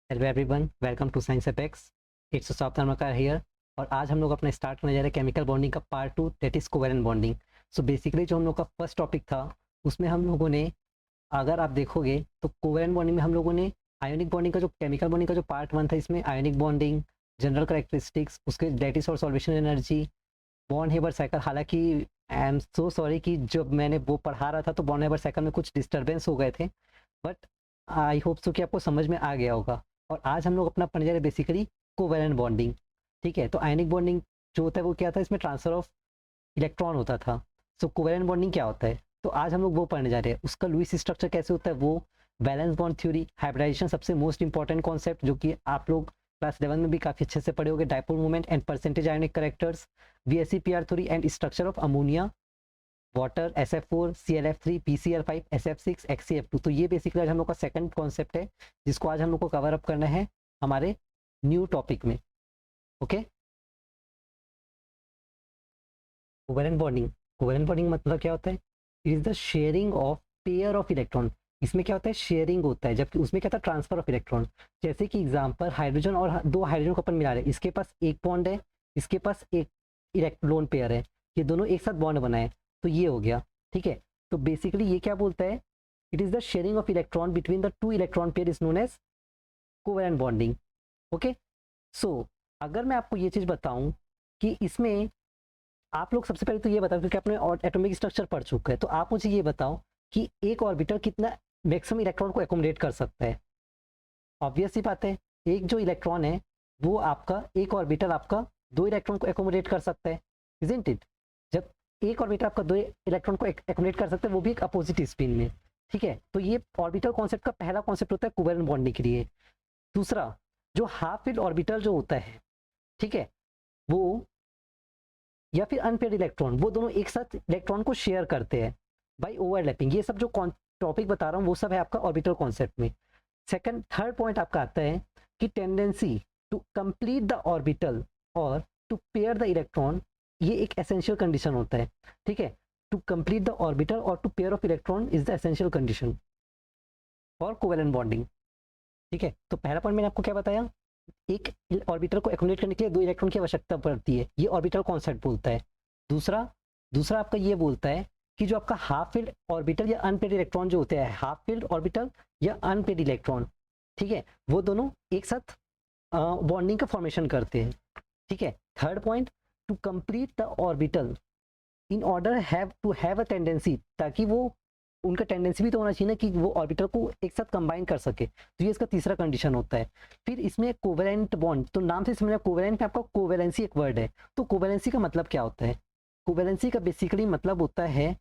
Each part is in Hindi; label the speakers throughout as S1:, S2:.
S1: Hello everyone, welcome to science apex. It's Saurabh Dharmakar here. और आज हम लोग अपना स्टार्ट करने जा रहे हैं केमिकल बॉन्डिंग का part 2, that is covalent bonding. So basically जो हम लोग का फर्स्ट टॉपिक था उसमें हम लोगों ने, अगर आप देखोगे तो कोवेलेंट बॉन्डिंग में हम लोगों ने आयोनिक बॉन्डिंग का जो केमिकल बॉन्डिंग का जो पार्ट 1 था, इसमें आयोनिक बॉन्डिंग, जनरल करेक्टरिस्टिक्स, उसके लैटिस और सॉल्वेशन एनर्जी, बॉन्ड हेबर साइकिल। हालांकि आई एम सो सॉरी कि जब मैंने वो पढ़ा रहा था तो बॉन्ड हेबर साइकिल में कुछ डिस्टर्बेंस हो गए थे, बट आई होप सो कि आपको समझ में आ गया होगा। और आज हम लोग अपना पढ़ने जा रहे हैं बेसिकली कोवेलेंट बॉन्डिंग। ठीक है, तो आयनिक बॉन्डिंग जो होता है वो क्या था, इसमें ट्रांसफर ऑफ इलेक्ट्रॉन होता था। सो कोवेलेंट बॉन्डिंग क्या होता है, तो आज हम लोग वो पढ़ने जा रहे हैं। उसका लुईस स्ट्रक्चर कैसे होता है, वो वैलेंस बॉन्ड थ्योरी, हाइब्रिडाइजेशन सबसे मोस्ट इंपॉर्टेंट कॉन्सेप्ट जो कि आप लोग क्लास 11 में भी काफी अच्छे से पढ़े होंगे, dipole movement and percentage ionic characters, VSEPR theory and structure of ammonia, water, SF4, ClF3, PCl5, SF6, HCF2। तो ये बेसिकली आज हम लोग का सेकंड कॉन्सेप्ट है जिसको आज हम लोग को कवर अप करना है हमारे न्यू टॉपिक में। Okay, covalent bonding. Covalent bonding मतलब क्या होता है, it is the sharing of pair of electron. इसमें क्या होता है, शेयरिंग होता है, जबकि उसमें क्या था, ट्रांसफर ऑफ इलेक्ट्रॉन। जैसे कि एग्जांपल, हाइड्रोजन और दो हाइड्रोजन को अपन मिला रहे हैं, इसके पास एक बॉन्ड है, इसके पास एक इलेक्ट्रॉन पेयर है, ये दोनों एक साथ बॉन्ड बनाए, तो ये हो गया। ठीक है, तो बेसिकली ये क्या बोलता है, it is the sharing of electron between the two electron pair is known as covalent bonding. Okay, so अगर मैं आपको ये चीज बताऊं कि इसमें आप लोग सबसे पहले तो ये बताओ, क्योंकि आपने एटॉमिक स्ट्रक्चर पढ़ चुके हैं, तो आप मुझे ये बताओ कि एक ऑर्बिटल कितना मैक्सिमम इलेक्ट्रॉन को एकोमोडेट कर सकता है। ऑब्वियस सी बात है, एक जो इलेक्ट्रॉन है वो आपका, एक ऑर्बिटल आपका दो इलेक्ट्रॉन को एकोमोडेट कर सकता है, इजंट इट। जब एक ऑर्बिटल आपका दो इलेक्ट्रॉन को एकोमोडेट कर सकता है, वो भी एक अपोजिट स्पिन में। ठीक है, तो ये ऑर्बिटल कॉन्सेप्ट का पहला कॉन्सेप्ट होता है कोवेलेंट बॉन्डिंग के लिए। दूसरा, जो हाफ फील्ड ऑर्बिटल जो होता है, ठीक है, वो या फिर अनपेयर्ड इलेक्ट्रॉन, वो दोनों एक साथ इलेक्ट्रॉन को शेयर करते हैं बाय ओवरलैपिंग। ये सब जो टॉपिक बता रहा हूँ वो सब है आपका ऑर्बिटल कॉन्सेप्ट में। सेकंड, थर्ड पॉइंट आपका आता है कि tendency to complete the orbital और टू पेयर द इलेक्ट्रॉन, ये एक एसेंशियल कंडीशन होता है। ठीक है, टू कंप्लीट द ऑर्बिटल और to pair of electron is the essential condition for covalent bonding. ठीक है, तो पहला पॉइंट मैंने आपको क्या बताया, एक ऑर्बिटल को एकोमोडेट करने के लिए दो इलेक्ट्रॉन की आवश्यकता पड़ती है, ये ऑर्बिटल कॉन्सेप्ट बोलता है। दूसरा दूसरा आपका ये बोलता है कि जो आपका हाफ फील्ड ऑर्बिटल या अनपेड इलेक्ट्रॉन जो होते हैं, हाफ फील्ड ऑर्बिटल या अनपेड इलेक्ट्रॉन, ठीक है, वो दोनों एक साथ बॉन्डिंग का फॉर्मेशन करते हैं। ठीक है, third point, to complete the orbital in order have to have a tendency, ताकि वो, उनका टेंडेंसी भी तो होना चाहिए ना कि वो ऑर्बिटल को एक साथ कंबाइन कर सके, तो ये इसका तीसरा कंडीशन होता है। फिर इसमें कोवेलेंट बॉन्ड, तो नाम से समझना, कोवेलेंट में आपका कोवेलेंसी एक वर्ड है। तो कोवेलेंसी का मतलब क्या होता है, कोवेलेंसी का बेसिकली मतलब होता है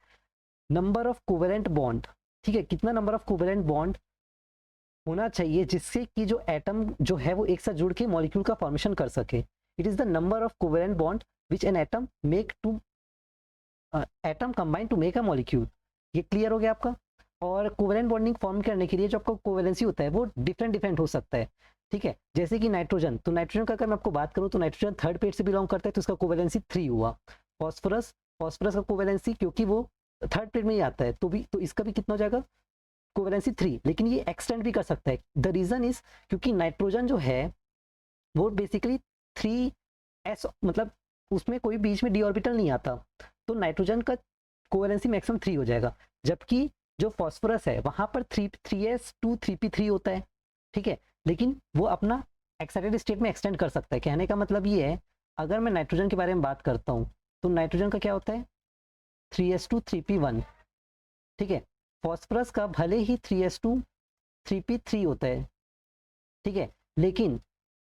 S1: नंबर ऑफ कोवेलेंट बॉन्ड। ठीक है, कितना नंबर ऑफ कोवेलेंट बॉन्ड होना चाहिए जिससे कि जो एटम जो है वो एक साथ जुड़ के मॉलिक्यूल का फॉर्मेशन कर सके। It is the number of covalent bond which an atom make two atom combine to make a molecule. ये क्लियर हो गया आपका। और कोवेलेंट बॉन्डिंग फॉर्म करने के लिए जो आपका कोवेलेंसी होता है वो डिफरेंट डिफरेंट हो सकता है। ठीक है, जैसे कि नाइट्रोजन, तो नाइट्रोजन का अगर मैं आपको बात करूं तो नाइट्रोजन थर्ड पेयर से बिलोंग करता है, तो इसका कोवेलेंसी 3 हुआ। फॉस्फोरस, फॉस्फोरस का कोवेलेंसी, क्योंकि वो थर्ड पेयर में ही आता है, तो इसका भी कितना हो जाएगा, कोवेलेंसी 3। लेकिन ये एक्सटेंड भी कर सकता है। द रीजन इज, क्योंकि नाइट्रोजन जो है वो बेसिकली 3s, मतलब उसमें कोई बीच में डी ऑर्बिटल नहीं आता, तो नाइट्रोजन का कोवेलेंसी मैक्सिमम 3 हो जाएगा। जबकि जो फॉस्फोरस है वहां पर 3s2 3p3 होता है। ठीक है, लेकिन वो अपना एक्साइटेड स्टेट में एक्सटेंड कर सकता है। कहने का मतलब ये है, अगर मैं नाइट्रोजन के बारे में बात करता हूँ तो नाइट्रोजन का क्या होता है, 3s2 3p1। ठीक है, फॉस्फोरस का भले ही 3s2 3p3 होता है। ठीक है, लेकिन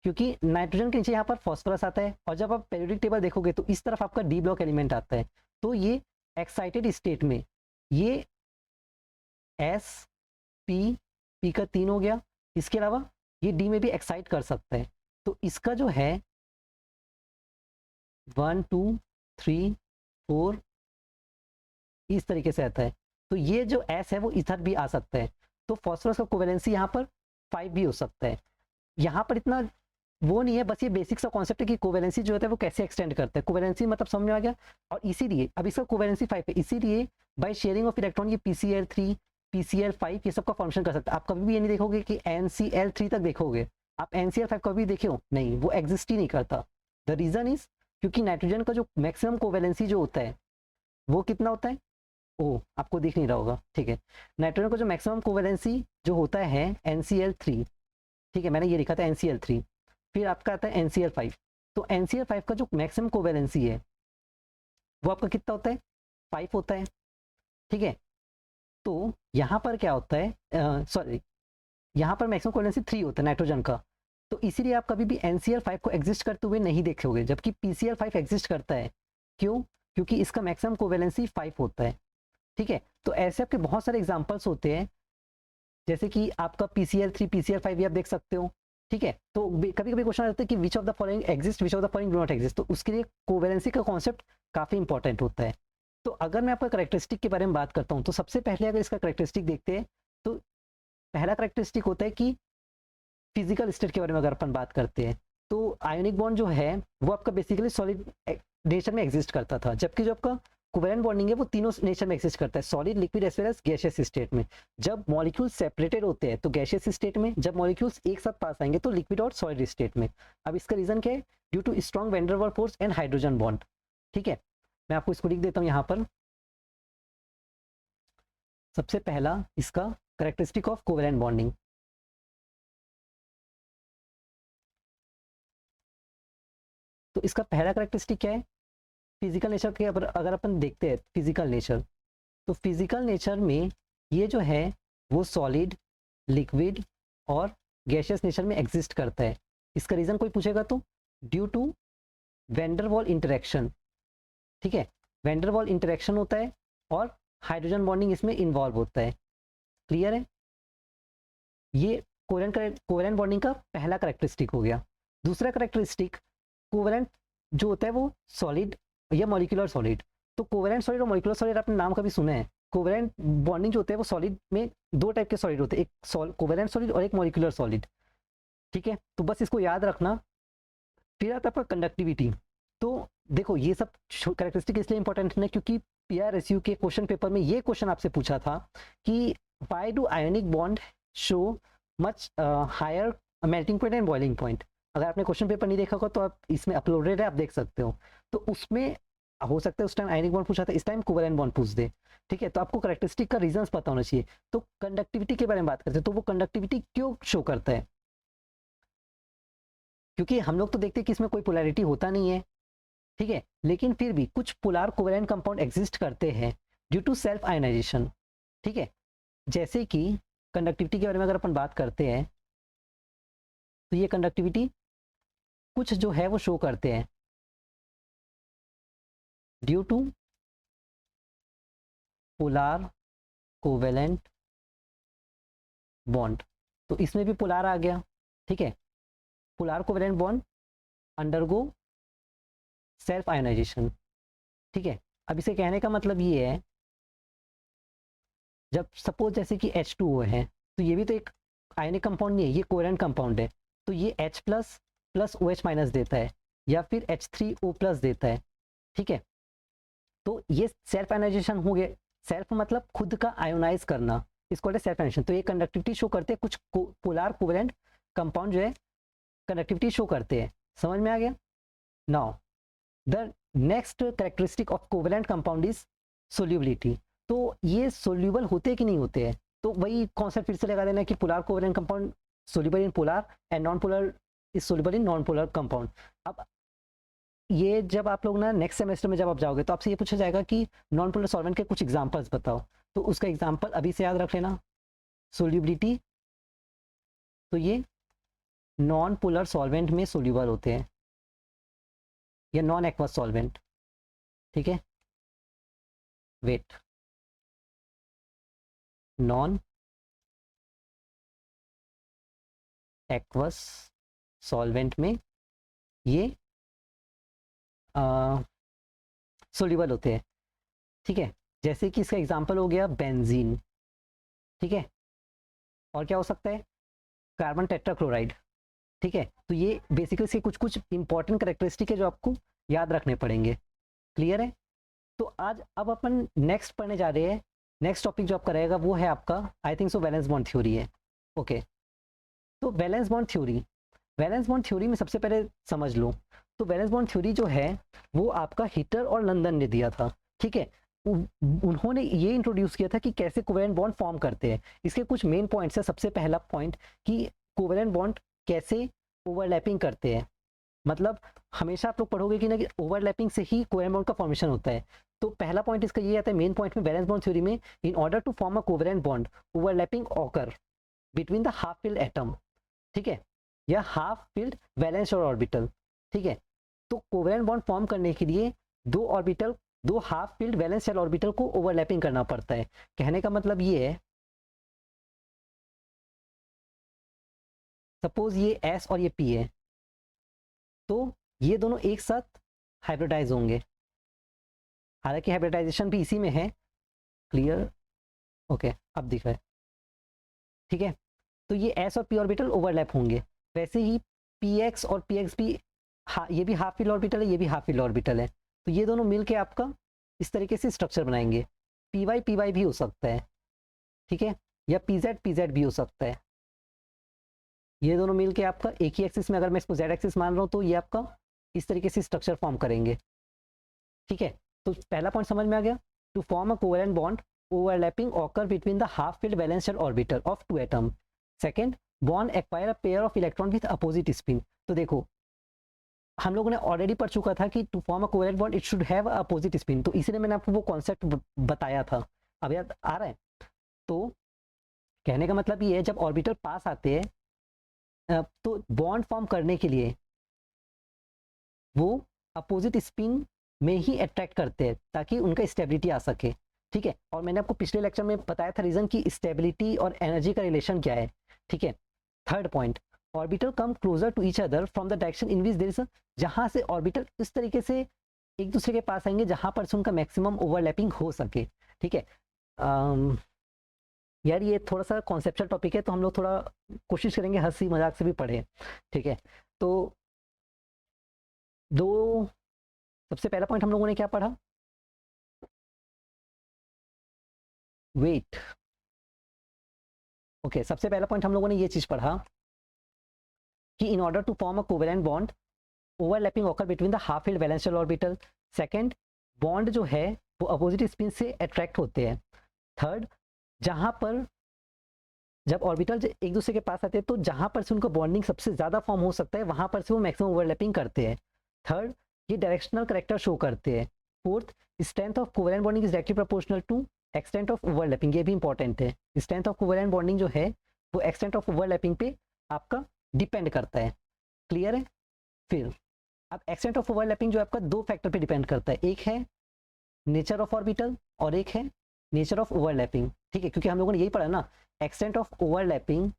S1: क्योंकि नाइट्रोजन के नीचे यहाँ पर फॉस्फोरस आता है, और जब आप पेरियोडिक टेबल देखोगे तो इस तरफ आपका डी ब्लॉक एलिमेंट आता है, तो ये एक्साइटेड स्टेट में ये एस पी का 3 हो गया। इसके अलावा ये डी में भी एक्साइट कर सकता है, तो इसका जो है 1 2 3 4 इस तरीके से आता है। तो ये जो एस है वो इधर भी आ सकता है, तो फॉस्फोरस का कोवेलेंसी यहाँ पर 5 भी हो सकता है। यहाँ पर इतना वो नहीं है, बस ये बेसिक सा कॉन्सेप्ट है कि कोवेलेंसी जो होता है वो कैसे एक्सटेंड करता है। कोवेलेंसी मतलब समझ में आ गया। और इसीलिए अब इसका कोवेलेंसी 5 है, इसीलिए बाय शेयरिंग ऑफ इलेक्ट्रॉन ये PCl3 PCl5 ये सब का फॉर्मेशन कर सकता है। आप कभी भी ये नहीं देखोगे कि NCl3 तक देखोगे, आप NCl5 कभी देखे हो? नहीं, वो एग्जिस्ट ही नहीं करता। द रीजन इज क्योंकि नाइट्रोजन का जो मैक्सिमम कोवेलेंसी जो होता है वो कितना होता है? ओ, आपको दिख नहीं रहा होगा, ठीक है। नाइट्रोजन का जो मैक्सिमम कोवेलेंसी जो होता है NCl3, ठीक है, मैंने ये लिखा था NCl3। फिर आपका आता है NCl5। तो NCl5 का जो मैक्सिमम कोवेलेंसी है वो आपका कितना होता है? 5 होता है, ठीक है। तो यहाँ पर क्या होता है, सॉरी, यहाँ पर मैक्सिमम कोवेलेंसी 3 होता है नाइट्रोजन का। तो इसीलिए आप कभी भी NCl5 को एग्जिस्ट करते हुए नहीं देखोगे, जबकि PCl5 एग्जिस्ट करता है। क्यों? क्योंकि इसका मैक्सिमम कोवेलेंसी 5 होता है, ठीक है। तो ऐसे आपके बहुत सारे एग्जांपल्स होते हैं, जैसे कि आपका PCl3 PCl5 भी आप देख सकते हो, ठीक है। तो कभी कभी क्वेश्चन आता है कि which of the following exist, which of the following do not exist, तो उसके लिए कोवेलेंसी का कॉन्सेप्ट काफी इंपॉर्टेंट होता है। तो अगर मैं आपका करेक्टरिस्टिक के बारे में बात करता हूँ, तो सबसे पहले अगर इसका करेक्टरिस्टिक देखते हैं तो पहला करेक्टरिस्टिक होता है कि फिजिकल स्टेट के बारे में अगर अपन बात करते हैं तो आयोनिक बॉन्ड जो है वो आपका बेसिकली सॉलिड नेचर में एग्जिस्ट करता था, जबकि जो आपका कोवेलेंट बॉन्डिंग है वो तीनों नेचर में एग्जिस्ट करता है, solid, liquid as well as gaseous state में। जब मॉलिक्यूल सेपरेटेड होते हैं तो गैसियस स्टेट में, जब मॉलिक्यूल्स एक साथ पास आएंगे तो लिक्विड और सॉलिड स्टेट में। अब इसका रीजन क्या है? Due to strong van der Waals force and hydrogen bond, ठीक है। मैं आपको इसको लिख देता हूँ यहाँ पर। सबसे पहला इसका करेक्टरिस्टिक ऑफ कोवेलेंट बॉन्डिंग, तो इसका पहला करेक्टरिस्टिक क्या है? फिजिकल नेचर के अगर अपन देखते हैं फिजिकल नेचर, तो फिजिकल नेचर में ये जो है वो सॉलिड, लिक्विड और गैसियस नेचर में एग्जिस्ट करता है। इसका रीजन कोई पूछेगा तो due to van der Waals interaction, ठीक है। वैन डेर वाल्स इंटरेक्शन होता है और हाइड्रोजन बॉन्डिंग इसमें इन्वॉल्व होता है। क्लियर है? ये कोवेलेंट बॉन्डिंग का पहला करेक्टरिस्टिक हो गया। दूसरा करेक्टरिस्टिक, कोवेलेंट जो होता है वो सॉलिड या मॉलिक्यूलर सॉलिड। तो कोवेलेंट सॉलिड और मॉलिक्यूलर सॉलिड आपने नाम कभी सुना है? कोवेलेंट बॉन्डिंग जो होते हैं वो सॉलिड में दो टाइप के सॉलिड होते हैं, एक कोवेलेंट सॉलिड और एक मॉलिक्यूलर सॉलिड, ठीक है। तो बस इसको याद रखना। फिर आता है आपका कंडक्टिविटी। तो देखो ये सब कैरेक्टरिस्टिक इसलिए इंपॉर्टेंट है क्योंकि PRSU के क्वेश्चन पेपर में ये क्वेश्चन आपसे पूछा था कि why do ionic bond show much higher melting point and boiling point. अगर आपने क्वेश्चन पेपर नहीं देखा होगा तो आप इसमें अपलोडेड है, आप देख सकते हो। तो उसमें हो सकता है उस टाइम आयोनिक बॉन्ड पूछा था, इस टाइम कोवेलेंट बॉन्ड पूछ दे, ठीक है। तो आपको कैरेक्टरिस्टिक का रीजंस पता होना चाहिए। तो कंडक्टिविटी के बारे में बात करते हैं, तो वो कंडक्टिविटी क्यों शो करता है? क्योंकि हम लोग तो देखते हैं कि इसमें कोई पोलैरिटी होता नहीं है, ठीक है, लेकिन फिर भी कुछ पोलर कोवेलेंट कंपाउंड एग्जिस्ट करते हैं ड्यू टू सेल्फ आयनाइजेशन, ठीक है। जैसे कि कंडक्टिविटी के बारे में अगर अपन बात करते हैं तो ये कंडक्टिविटी कुछ जो है वो शो करते हैं due to polar covalent bond. तो इसमें भी पोलर आ गया, ठीक है। Polar covalent bond undergo self ionisation, ठीक है। अब इसे कहने का मतलब ये है, जब सपोज जैसे कि H2O है तो ये भी तो एक आयनिक कंपाउंड नहीं है, ये कोवेलेंट कंपाउंड है। तो ये H plus plus OH minus देता है या फिर H3O प्लस देता है, ठीक है। तो ये सेल्फ आयनाइजेशन हो गया। सेल्फ मतलब खुद का आयोनाइज करना, इसको सेल्फ आयनाइजेशन। तो ये कंडक्टिविटी शो करते हैं, कुछ पोलर कोवेलेंट कंपाउंड जो है कंडक्टिविटी शो करते हैं। समझ में आ गया? Now the next characteristic of covalent compound is solubility. तो ये सोल्यूबल होते कि नहीं होते हैं? तो वही कॉन्सेप्ट फिर से लगा देना कि polar covalent compound soluble in polar and non polar is soluble in non polar compound. अब ये जब आप लोग ना नेक्स्ट सेमेस्टर में जब आप जाओगे तो आपसे ये पूछा जाएगा कि नॉन पोलर सॉल्वेंट के कुछ एग्जांपल्स बताओ, तो उसका एग्जांपल अभी से याद रख लेना, सोल्यूबिलिटी। तो ये नॉन पोलर सॉल्वेंट में सोल्यूबल होते हैं या नॉन एक्वस सॉल्वेंट, ठीक है। वेट, नॉन एक्वस सॉल्वेंट में ये सोल्यूबल होते हैं, ठीक है। जैसे कि इसका एग्जांपल हो गया बेंजीन, ठीक है। और क्या हो सकता है? कार्बन टेट्राक्लोराइड, ठीक है। तो ये बेसिकली इसके कुछ कुछ इंपॉर्टेंट कैरेक्टरिस्टिक है जो आपको याद रखने पड़ेंगे। क्लियर है? तो आज अब अपन नेक्स्ट पढ़ने जा रहे हैं। नेक्स्ट टॉपिक जो आपका रहेगा वो है आपका, I think so, valence bond theory है। ओके, तो valence bond theory, valence bond theory में सबसे पहले समझ लो, तो वैलेंस बॉन्ड थ्योरी जो है वो आपका हिटर और लंदन ने दिया था, ठीक है। उन्होंने ये इंट्रोड्यूस किया था कि कैसे कोवेलेंट बॉन्ड फॉर्म करते हैं। इसके कुछ मेन पॉइंट्स है। सबसे पहला पॉइंट कि कोवेलेंट बॉन्ड कैसे ओवरलैपिंग करते हैं। मतलब हमेशा आप लोग पढ़ोगे कि ना कि ओवरलैपिंग से ही कोवेलेंट बॉन्ड का फॉर्मेशन होता है। तो पहला पॉइंट इसका ये आता है मेन पॉइंट में वैलेंस बॉन्ड थ्योरी में, in order to form a covalent bond overlapping occur between the half filled atom, ठीक है, या हाफ फिल्ड वैलेंस और ऑर्बिटल, ठीक है। तो कोवेलेंट बॉन्ड फॉर्म करने के लिए दो ऑर्बिटल, दो half filled valence shell orbital को ओवरलैपिंग करना पड़ता है। कहने का मतलब ये है, सपोज ये एस और ये पी है, तो ये दोनों एक साथ हाइब्रिडाइज होंगे। हालांकि हाइब्रिडाइजेशन भी इसी में है, क्लियर, ओके अब दिख रहा है, ठीक है। तो ये एस और पी ऑर्बिटल ओवरलैप होंगे। वैसे ही पी एक्स और पी एक्स भी, ये भी हाफ फील्ड ऑर्बिटल है, ये भी हाफ फील्ड ऑर्बिटल है। तो ये दोनों मिलके आपका इस तरीके से स्ट्रक्चर बनाएंगे। पी वाई भी हो सकता है, ठीक है, या पी जेड भी हो सकता है। ये दोनों मिलके आपका एक ही एक्सिस में, अगर मैं इसको जेड एक्सिस मान रहा हूँ तो ये आपका इस तरीके से स्ट्रक्चर फॉर्म करेंगे, ठीक है। तो पहला पॉइंट समझ में आ गया, to form a covalent bond overlapping occur between the half filled valence shell orbital of two atom. Second, bond acquire a pair of electron with opposite spin. तो देखो हम लोगों ने ऑलरेडी पढ़ चुका था कि to form a covalent bond it should have a opposite spin, तो इसलिए मैंने आपको वो कॉन्सेप्ट बताया था। अब याद आ रहा है। तो कहने का मतलब ये है, जब ऑर्बिटल पास आते हैं तो बॉन्ड फॉर्म करने के लिए वो अपोजिट स्पिन में ही अट्रैक्ट करते हैं ताकि उनका स्टेबिलिटी आ सके, ठीक है। और मैंने आपको पिछले लेक्चर में बताया था रीजन की स्टेबिलिटी और एनर्जी का रिलेशन क्या है, ठीक है। Third point, orbital come closer to each other from the direction in which there is, जहां से ऑर्बिटल इस तरीके से एक दूसरे के पास आएंगे जहां पर से उनका मैक्सिमम ओवरलैपिंग हो सके, ठीक है। यार ये थोड़ा सा कॉन्सेप्चुअल टॉपिक है, तो हम लोग थोड़ा कोशिश करेंगे हंसी मजाक से भी पढ़े, ठीक है। तो दो, सबसे पहला पॉइंट हम लोगों ने क्या पढ़ा, वेट, ओके। सबसे पहला पॉइंट हम लोगों ने ये चीज पढ़ा कि in order to form a covalent bond overlapping occur between the half filled valence shell orbital. Second, bond जो है वो अपोजिट स्पिन से अट्रैक्ट होते हैं। थर्ड, जहां पर जब ऑर्बिटल एक दूसरे के पास आते हैं तो जहां पर से उनका बॉन्डिंग सबसे ज्यादा फॉर्म हो सकता है वहां पर से वो मैक्सिमम ओवरलैपिंग करते हैं। थर्ड, ये डायरेक्शनल करेक्टर शो करते हैं। Fourth, strength of covalent bonding is directly proportional to extent of overlapping, ये भी इंपॉर्टेंट है। स्ट्रेंथ ऑफ कोवेलेंट बॉन्डिंग जो है वो एक्सटेंट ऑफ ओवरलैपिंग पे आपका डिपेंड करता है, क्लियर है। फिर अब एक्सटेंट ऑफ ओवरलैपिंग जो आपका दो फैक्टर पे डिपेंड करता है, एक है नेचर ऑफ ऑर्बिटल और एक है नेचर ऑफ ओवरलैपिंग, ठीक है। क्योंकि हम लोगों ने यही पढ़ा ना, extent of overlapping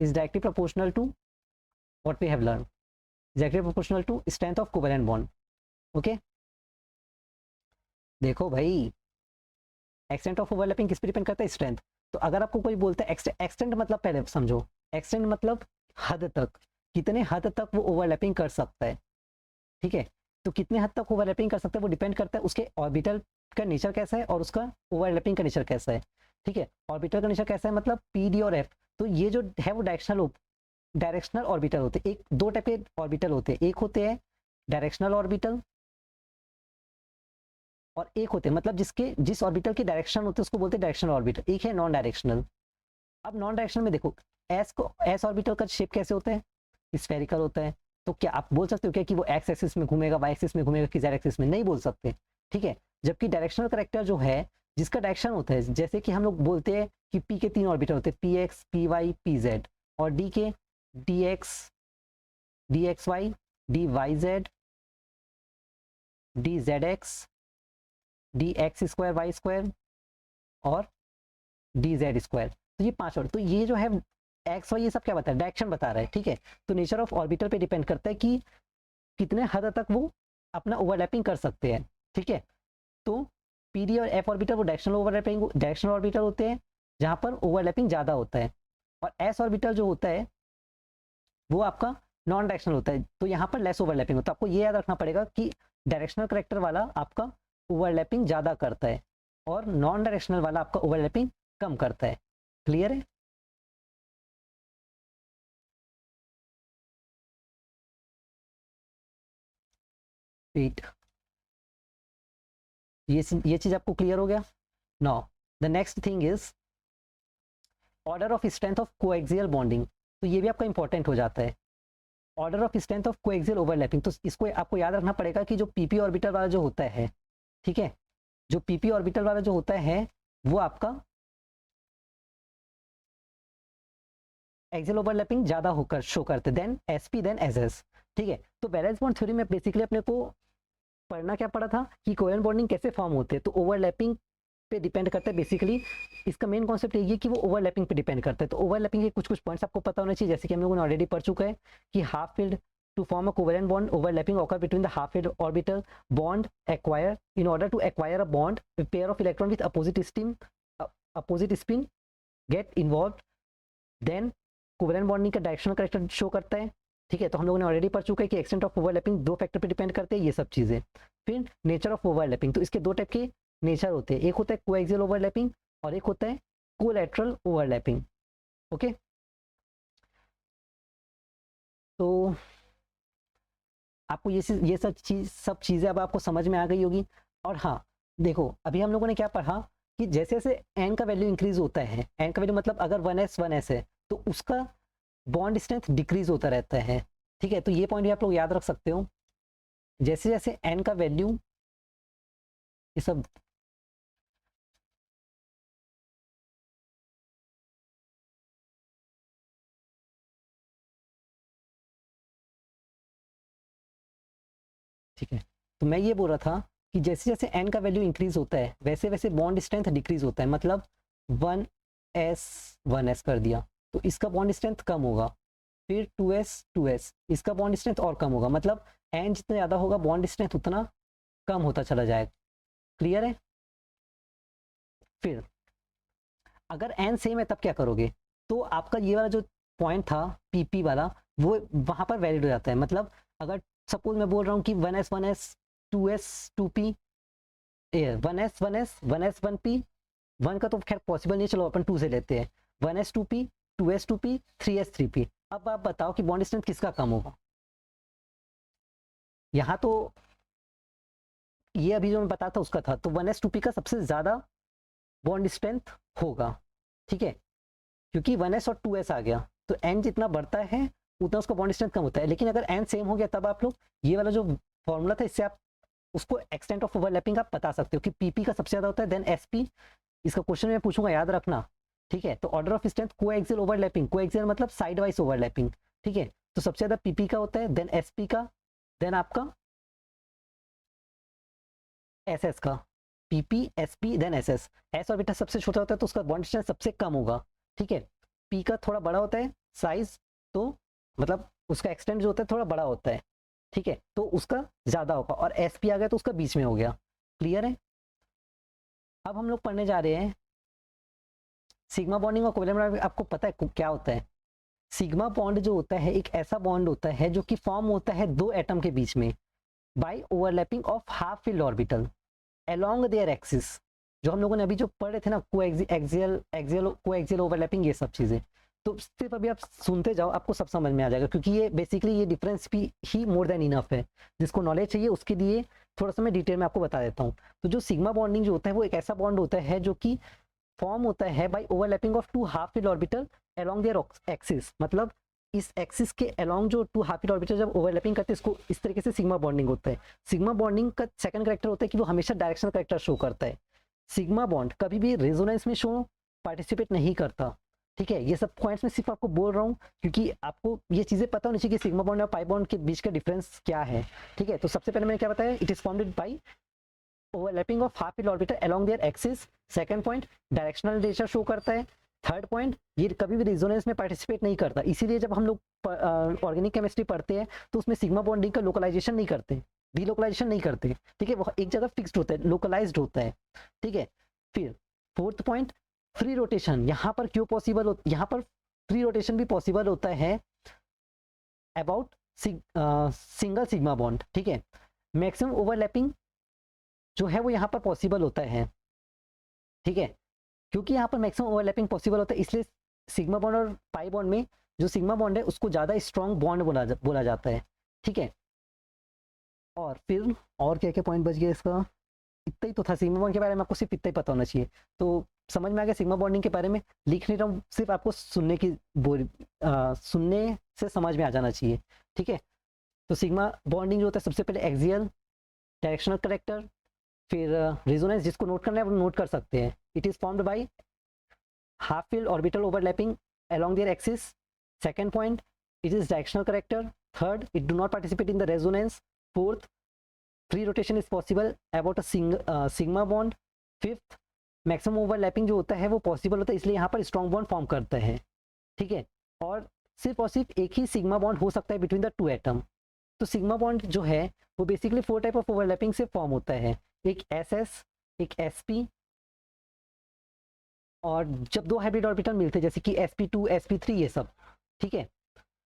S1: is directly proportional to what we have learned, directly proportional to strength of covalent bond, okay। देखो भाई, एक्सटेंट ऑफ ओवरलैपिंग किस पे डिपेंड करता है, स्ट्रेंथ। तो अगर आपको कोई बोलता है एक्सटेंट मतलब, पहले समझो एक्सटेंट मतलब हद तक, कितने हद तक वो ओवरलैपिंग कर सकता है, ठीक है। तो कितने हद तक ओवरलैपिंग कर सकता है वो डिपेंड करता है उसके ऑर्बिटल का नेचर कैसा है और उसका ओवरलैपिंग का नेचर कैसा है, ठीक है। ऑर्बिटल का नेचर कैसा है मतलब पी डी और एफ, तो ये जो है वो डायरेक्शनल ऑर्बिटल होते हैं। एक दो टाइप के ऑर्बिटल होते हैं, एक होते हैं डायरेक्शनल ऑर्बिटल और एक होते हैं मतलब जिस ऑर्बिटल की डायरेक्शन होती है उसको बोलते हैं डायरेक्शनल ऑर्बिटल। एक है नॉन डायरेक्शनल। अब नॉन डायरेक्शनल में देखो एस ऑर्बिटल का शेप कैसे होता है, स्फेरिकल होता है। तो क्या आप बोल सकते हो क्या कि वो एक्स एक्सिस में घूमेगा, वाई एक्सिस में घूमेगा कि जेड एक्सिस में, नहीं बोल सकते, ठीक है। जबकि डायरेक्शनल करेक्टर जो है जिसका डायरेक्शन होता है, जैसे कि हम लोग बोलते हैं कि पी के तीन ऑर्बिटल होते हैं, P X P Y P Z, और डी के D X Y D Y Z D Z X D X square Y square और डी जेड स्क्वायर। तो ये पांच, और तो ये जो है एक्स वाई ये सब क्या बता रहा है, डायरेक्शन बता रहा है, ठीक है। तो नेचर ऑफ ऑर्बिटल पे डिपेंड करता है कि कितने हद तक वो अपना ओवरलैपिंग कर सकते हैं, ठीक है। तो पी डी और एफ ऑर्बिटल वो डायरेक्शनल ऑर्बिटल होते हैं जहां पर ओवरलैपिंग ज्यादा होता है, और एस ऑर्बिटल जो होता है वो आपका नॉन डायरेक्शनल होता है, तो यहाँ पर लेस ओवरलैपिंग होता है। आपको ये याद रखना पड़ेगा कि डायरेक्शनल करेक्टर वाला आपका ओवरलैपिंग ज्यादा करता है और नॉन डायरेक्शनल वाला आपका ओवरलैपिंग कम करता है, क्लियर है। 8। ये चीज आपको क्लियर हो गया। Now the next thing is order of strength of coaxial bonding. तो ये भी आपका इंपॉर्टेंट हो जाता है, order of strength of coaxial overlapping. तो इसको आपको याद रखना पड़ेगा कि जो पीपी ऑर्बिटल वाला जो होता है, ठीक है, जो पीपी ऑर्बिटल वाला जो होता है वो आपका एक्सियल ओवरलैपिंग ज्यादा होकर शो करते देन एसपी देन एसएस, ठीक है। तो वैलेंस बॉन्ड थ्योरी में बेसिकली अपने को पढ़ना क्या पड़ा था कि कोवेलेंट बॉन्डिंग कैसे फॉर्म होते हैं, तो ओवरलैपिंग पे डिपेंड करता है बेसिकली। इसका मेन कॉन्सेप्ट यही है कि वो ओवरलैपिंग पे डिपेंड करता है। तो ओवरलैपिंग के कुछ कुछ पॉइंट्स आपको पता होना चाहिए, जैसे कि हम लोगों ने ऑलरेडी पढ़ चुका है कि half filled to form a covalent bond overlapping occur between the half filled orbital bond acquire in order to acquire a bond a pair of electron with opposite spin get involved then covalent bonding का डायरेक्शनल कैरेक्टर शो करता है, ठीक है। तो हम लोगों ने ऑलरेडी पढ़ चुका है कि एक्सटेंट ऑफ ओवरलैपिंग दो फैक्टर पे डिपेंड करते हैं, ये सब चीजें। फिर नेचर ऑफ ओवरलैपिंग, तो इसके दो टाइप के नेचर होते हैं, एक होता है कोएक्सियल ओवरलैपिंग और एक होता है कोलैटरल ओवरलैपिंग, ओके। तो आपको ये सब चीजें अब आपको समझ में आ गई होगी। और हाँ देखो, अभी हम लोगों ने क्या पढ़ा कि जैसे जैसे एन का वैल्यू इंक्रीज होता है, एन का वैल्यू मतलब अगर 1s है तो उसका बॉन्ड स्ट्रेंथ डिक्रीज होता रहता है, ठीक है। तो ये पॉइंट भी आप लोग याद रख सकते हो, जैसे जैसे एन का वैल्यू ये सब ठीक है। तो मैं ये बोल रहा था कि जैसे जैसे एन का वैल्यू इंक्रीज होता है वैसे वैसे बॉन्ड स्ट्रेंथ डिक्रीज होता है, मतलब 1s कर दिया तो इसका बॉन्ड स्ट्रेंथ कम होगा, फिर 2s इसका बॉन्ड स्ट्रेंथ और कम होगा, मतलब एन जितना ज़्यादा होगा बॉन्ड स्ट्रेंथ उतना कम होता चला जाएगा, क्लियर है। फिर अगर एन सेम है तब क्या करोगे, तो आपका ये वाला जो पॉइंट था पीपी वाला वो वहां पर वैलिड हो जाता है। मतलब अगर सपोज मैं बोल रहा हूँ कि 1s 2s 2p 1s 1p 1 का तो खैर पॉसिबल नहीं, चलो अपन 2 से लेते हैं, 1s 2p 2s 2p 3s 3p। अब आप बताओ कि बॉन्ड स्ट्रेंथ किसका कम होगा। यहाँ तो ये अभी जो मैं बताया था उसका था, तो 1s 2p का सबसे ज्यादा बॉन्ड स्ट्रेंथ होगा, ठीक है, क्योंकि 1s और 2s आ गया तो n जितना बढ़ता है उतना उसका बॉन्ड स्ट्रेंथ कम होता है। लेकिन अगर n सेम हो गया तब आप लोग ये वाला जो फॉर्मूला था इससे आप उसको एक्सटेंट ऑफ ओवरलैपिंग आप बता सकते हो कि पीपी का सबसे ज्यादा होता है देन एसपी। इसका क्वेश्चन मैं पूछूंगा, याद रखना, ठीक है। तो order of strength coaxial overlapping, coaxial मतलब साइड वाइज ओवरलैपिंग, ठीक है। तो सबसे ज्यादा पीपी का होता है देन एसपी का देन आपका एसएस का, PP SP then SS. S orbital सबसे छोटा होता है तो उसका बॉन्ड स्ट्रेंथ सबसे कम होगा, ठीक है। पी का थोड़ा बड़ा होता है साइज, तो मतलब उसका एक्सटेंट जो होता है थोड़ा बड़ा होता है, ठीक है, तो उसका ज्यादा होगा। और एसपी आ गया तो उसका बीच में हो गया, क्लियर है। अब हम लोग पढ़ने जा रहे हैं सिग्मा बॉन्डिंग और कोवेलेंट बॉन्डिंग। आपको पता है क्या होता है? सिग्मा बॉन्ड जो होता है एक ऐसा बॉन्ड होता है जो कि फॉर्म होता है दो एटम के बीच में by overlapping of half filled orbital along their axis. जो हम लोगों ने अभी जो पढ़े थे ना, कोएक्सियल ओवरलैपिंग, ये सब चीजें। तो सिर्फ अभी आप सुनते जाओ, आपको सब समझ में आ जाएगा, क्योंकि ये बेसिकली ये डिफरेंस भी ही मोर देन इनफ है। जिसको नॉलेज चाहिए उसके लिए थोड़ा सा मैं डिटेल में आपको बता देता हूँ। तो जो सिग्मा बॉन्डिंग जो होता है वो एक ऐसा बॉन्ड होता है जो कि फॉर्म होता है by overlapping of two half filled orbital along their axis. मतलब इस एक्सिस के अलोंग जो टू हाफ फिल्ड ऑर्बिटल जब ओवरलैपिंग करते हैं इसको इस तरीके से सिग्मा बॉन्डिंग होता है। सिग्मा बॉन्डिंग का सेकंड कैरेक्टर होता है कि वो हमेशा डायरेक्शनल कैरेक्टर शो करता है। सिग्मा बॉन्ड कभी भी रेजोनेंस में शो पार्टिसिपेट नहीं करता, ठीक है। ये सब पॉइंट्स में सिर्फ आपको बोल रहा हूँ क्योंकि आपको ये चीजें पता होनी चाहिए कि सिग्मा बॉन्ड और पाई बॉन्ड के बीच का डिफरेंस क्या है, ठीक है। तो सबसे पहले मैंने क्या बताया, it is formed by overlapping of half filled orbital along their axis. Second point, directional nature show करता है। थर्ड पॉइंट, ये कभी भी रेजोनेंस में पार्टिसिपेट नहीं करता, इसीलिए जब हम लोग ऑर्गेनिक केमिस्ट्री पढ़ते हैं तो उसमें सिग्मा बॉन्डिंग का लोकलाइजेशन नहीं करते, डिलोकलाइजेशन नहीं करते, ठीक है। वो एक जगह फिक्स्ड होता है, लोकलाइज्ड होता है, ठीक है। फिर फोर्थ पॉइंट, फ्री रोटेशन। यहाँ पर क्यों पॉसिबल हो, यहाँ पर फ्री रोटेशन भी पॉसिबल होता है अबाउट सिंगल सिग्मा बॉन्ड, ठीक है। मैक्सिमम ओवरलैपिंग जो है वो यहाँ पर पॉसिबल होता है, ठीक है। क्योंकि यहाँ पर मैक्सिमम ओवरलैपिंग पॉसिबल होता है इसलिए सिग्मा बॉन्ड और पाई बॉन्ड में जो सिग्मा बॉन्ड है उसको ज़्यादा स्ट्रॉन्ग बॉन्ड बोला जाता है, ठीक है। और फिर और क्या क्या पॉइंट बच गया इसका, इतना ही तो था सिग्मा बॉन्ड के बारे में, आपको सिर्फ इतना ही पता होना चाहिए। तो समझ में आ गया सिग्मा बॉन्डिंग के बारे में, लिख नहीं रहा हूँ, सिर्फ आपको सुनने की सुनने से समझ में आ जाना चाहिए, ठीक है। तो सिग्मा बॉन्डिंग जो होता है सबसे पहले एक्सियल डायरेक्शनल करेक्टर, फिर रेजोनेंस जिसको नोट करना है वो नोट कर सकते हैं। It is formed by half filled orbital overlapping along their axis. Second point, it is directional character. Third, it do not participate in the resonance. Fourth, free rotation is possible about a sigma bond. Fifth, maximum overlapping जो होता है वो पॉसिबल होता है, इसलिए यहाँ पर स्ट्रॉन्ग बॉन्ड फॉर्म करता है, ठीक है। और सिर्फ एक ही सिग्मा बॉन्ड हो सकता है बिटवीन द टू एटम। तो सिग्मा बॉन्ड जो है वो बेसिकली 4 टाइप ऑफ ओवरलैपिंग से फॉर्म होता है, एक एसएस, एक एसपी, और जब दो हाइब्रिड ऑर्बिटल मिलते हैं जैसे कि sp2 sp3 ये सब, ठीक है।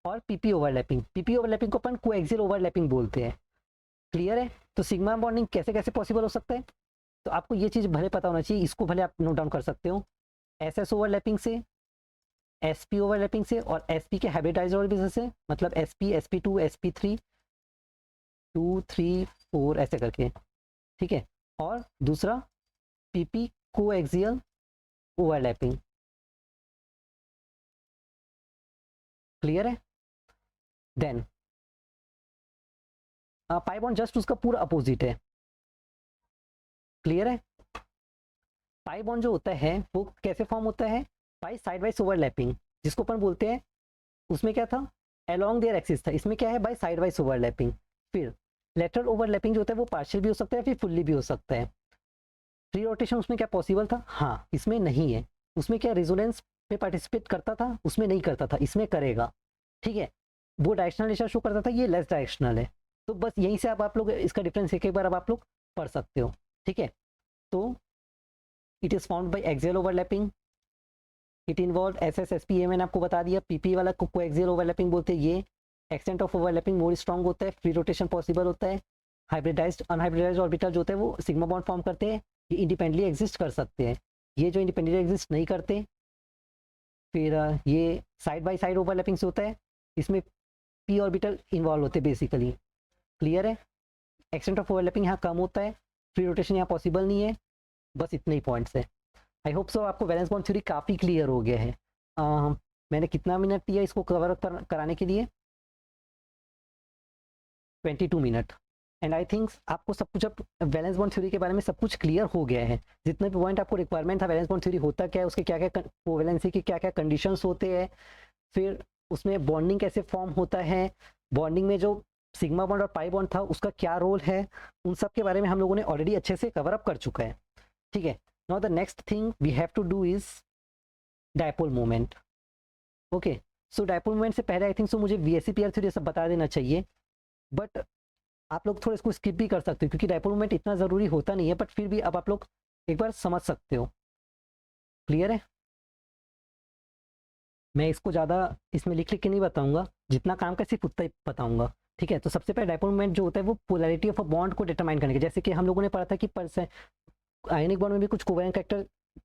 S1: और पीपी ओवरलैपिंग को अपन कोएक्सियल ओवरलैपिंग बोलते हैं, क्लियर है। तो सिग्मा बॉन्डिंग कैसे कैसे पॉसिबल हो सकता है, तो आपको ये चीज़ भले पता होना चाहिए, इसको भले आप नोट डाउन कर सकते हो। एसएस ओवरलैपिंग से, एसपी ओवरलैपिंग से, और एसपी के हाइब्रिडाइज्ड ऑर्बिटल से, मतलब एसपी sp2 sp3 2 3 4 ऐसे करके, ठीक है। और दूसरा पीपी कोएक्सियल ओवरलैपिंग, क्लियर है। देन पाई बॉन्ड जस्ट उसका पूरा अपोजिट है, क्लियर है। पाई बॉन्ड जो होता है वो कैसे फॉर्म होता है, पाई साइड वाइज ओवरलैपिंग जिसको अपन बोलते हैं, उसमें क्या था अलोंग देयर एक्सिस था, इसमें क्या है बाय साइड वाइज ओवरलैपिंग। फिर लेटरल ओवरलैपिंग जो होता है वो पार्शियल भी हो सकता है फिर फुल्ली भी हो सकता है। फ्री रोटेशन उसमें क्या पॉसिबल था, हाँ इसमें नहीं है। उसमें क्या रेजोनेंस पे पार्टिसिपेट करता था, उसमें नहीं करता था, इसमें करेगा, ठीक है। वो डायरेक्शनल नेचर शो करता था, ये लेस डायरेक्शनल है। तो बस यहीं से आप लोग इसका डिफरेंस एक बार अब आप लोग पढ़ सकते हो, ठीक है। तो it is found by axial overlapping, it involve SSSP, ये मैंने आपको बता दिया। PP वाला को कोएक्सियल ओवरलैपिंग बोलते हैं। ये extent of overlapping more strong होता है, फ्री रोटेशन पॉसिबल होता है। हाइब्रिडाइज्ड अनहाइब्रिडाइज्ड ऑर्बिटल जो होते हैं वो सिग्मा बॉन्ड फॉर्म करते हैं, ये इंडिपेंडेंटली एग्जिस्ट कर सकते हैं। ये जो इंडिपेंडेंटली एग्जिस्ट नहीं करते, फिर ये साइड बाय साइड ओवरलैपिंग से होता है, इसमें p ऑर्बिटल इन्वॉल्व होते हैं बेसिकली, क्लियर है। एक्सटेंट ऑफ ओवरलैपिंग यहाँ कम होता है, फ्री रोटेशन यहाँ पॉसिबल नहीं है। बस इतने ही पॉइंट्स है। आई होप सो आपको वैलेंस बॉन्ड थ्योरी काफ़ी क्लियर हो गया है। मैंने कितना मिनट दिया इसको कवर कराने के लिए, 22 मिनट। एंड आई थिंक आपको सब कुछ अब वैलेंस बॉन्ड थ्योरी के बारे में सब कुछ क्लियर हो गया है। जितने भी पॉइंट आपको रिक्वायरमेंट था वैलेंस बॉन्ड थ्योरी होता क्या है, उसके क्या क्या कोवैलेंसी के क्या क्या कंडीशंस होते हैं, फिर उसमें बॉन्डिंग कैसे फॉर्म होता है, बॉन्डिंग में जो सिग्मा बॉन्ड और पाई बॉन्ड था उसका क्या रोल है, उन सब के बारे में हम लोगों ने ऑलरेडी अच्छे से कवर अप कर चुका है, ठीक है। Now the next thing we have to do is dipole moment. Okay, so dipole moment से पहले आई थिंक सो मुझे VSEPR थ्योरी सब बता देना चाहिए, बट आप लोग थोड़ा इसको स्किप भी कर सकते हो क्योंकि डायपोल मोमेंट इतना ज़रूरी होता नहीं है, बट फिर भी अब आप लोग एक बार समझ सकते हो, क्लियर है। मैं इसको ज़्यादा इसमें लिख लिख के नहीं बताऊंगा, जितना काम का सिर्फ उतना ही बताऊंगा, ठीक है। तो सबसे पहले डायपोल मोमेंट जो होता है वो पोलैरिटी ऑफ अ बॉन्ड को डिटरमाइन करने के, जैसे कि हम लोगों ने पढ़ा था कि आयनिक बॉन्ड में भी कुछ कोवैलेंट कैरेक्टर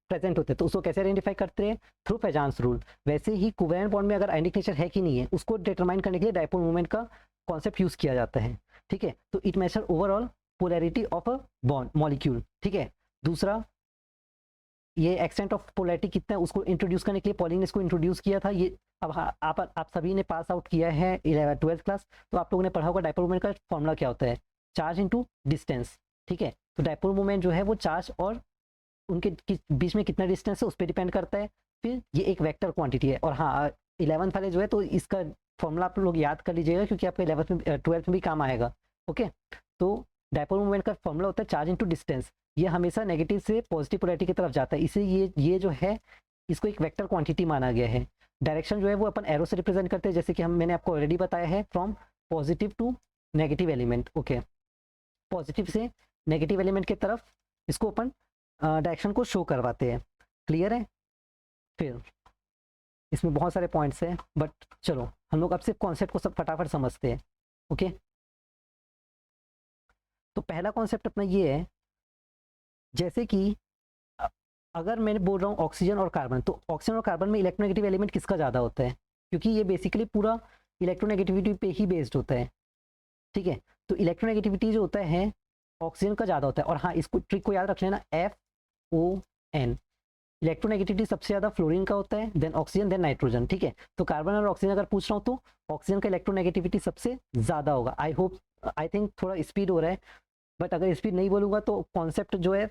S1: प्रेजेंट होते हैं, तो उसको कैसे आइडेंटिफाई करते हैं, थ्रू फेजांस रूल। वैसे ही कोवैलेंट बॉन्ड में अगर आयनिक नेचर है कि नहीं है उसको डिटरमाइन करने के लिए डायपोल मोमेंट का कॉन्सेप्ट यूज किया जाता है, ठीक है। तो it measure overall polarity of a bond molecule, ठीक है। दूसरा ये एक्सटेंट ऑफ पोलैरिटी कितना है उसको इंट्रोड्यूस करने के लिए पॉलिंग ने इसको इंट्रोड्यूस किया था। ये अब आप सभी ने पास आउट किया है 12th क्लास, तो आप लोगों ने पढ़ा होगा डायपोल मोमेंट का फॉर्मूला क्या होता है, चार्ज इनटू डिस्टेंस, ठीक है। तो डायपोल मोमेंट जो है वो चार्ज और उनके बीच में कितना डिस्टेंस है उस पर डिपेंड करता है। फिर ये एक वेक्टर क्वांटिटी है, और हाँ 11th वाले जो है तो इसका फॉर्मूला आप लोग याद कर लीजिएगा क्योंकि आपका 11th में 12th में भी काम आएगा, ओके। तो डायपोल मोमेंट का फॉर्मूला होता है चार्ज इनटू डिस्टेंस, ये हमेशा नेगेटिव से पॉजिटिव पोलैरिटी की तरफ जाता है, इसलिए ये जो है इसको एक वेक्टर क्वांटिटी माना गया है। डायरेक्शन जो है वो अपन एरो से रिप्रेजेंट करते हैं, जैसे कि मैंने आपको ऑलरेडी बताया है, from positive to negative element, okay. Positive से नेगेटिव एलिमेंट की तरफ इसको अपन डायरेक्शन को शो करवाते हैं, क्लियर है। फिर इसमें बहुत सारे पॉइंट्स हैं, बट चलो हम लोग अब सिर्फ कॉन्सेप्ट को सब फटाफट समझते हैं, ओके। तो पहला कॉन्सेप्ट अपना ये है, जैसे कि अगर मैं बोल रहा हूँ ऑक्सीजन और कार्बन, तो ऑक्सीजन और कार्बन में इलेक्ट्रोनेगेटिव एलिमेंट किसका ज़्यादा होता है, क्योंकि ये बेसिकली पूरा इलेक्ट्रोनेगेटिविटी पे ही बेस्ड होता है, ठीक है। तो इलेक्ट्रोनेगेटिविटी जो होता है ऑक्सीजन का ज़्यादा होता है। और हाँ, इसको ट्रिक को याद रख लेना, FON। इलेक्ट्रोनेगेटिविटी सबसे ज़्यादा फ्लोरीन का होता है, देन ऑक्सीजन, देन नाइट्रोजन। ठीक है, तो कार्बन और ऑक्सीजन अगर पूछ रहा हूँ तो ऑक्सीजन का इलेक्ट्रोनेगेटिविटी सबसे ज़्यादा होगा। आई थिंक थोड़ा स्पीड हो रहा है, बट अगर स्पीड नहीं बोलूँगा तो कॉन्सेप्ट जो है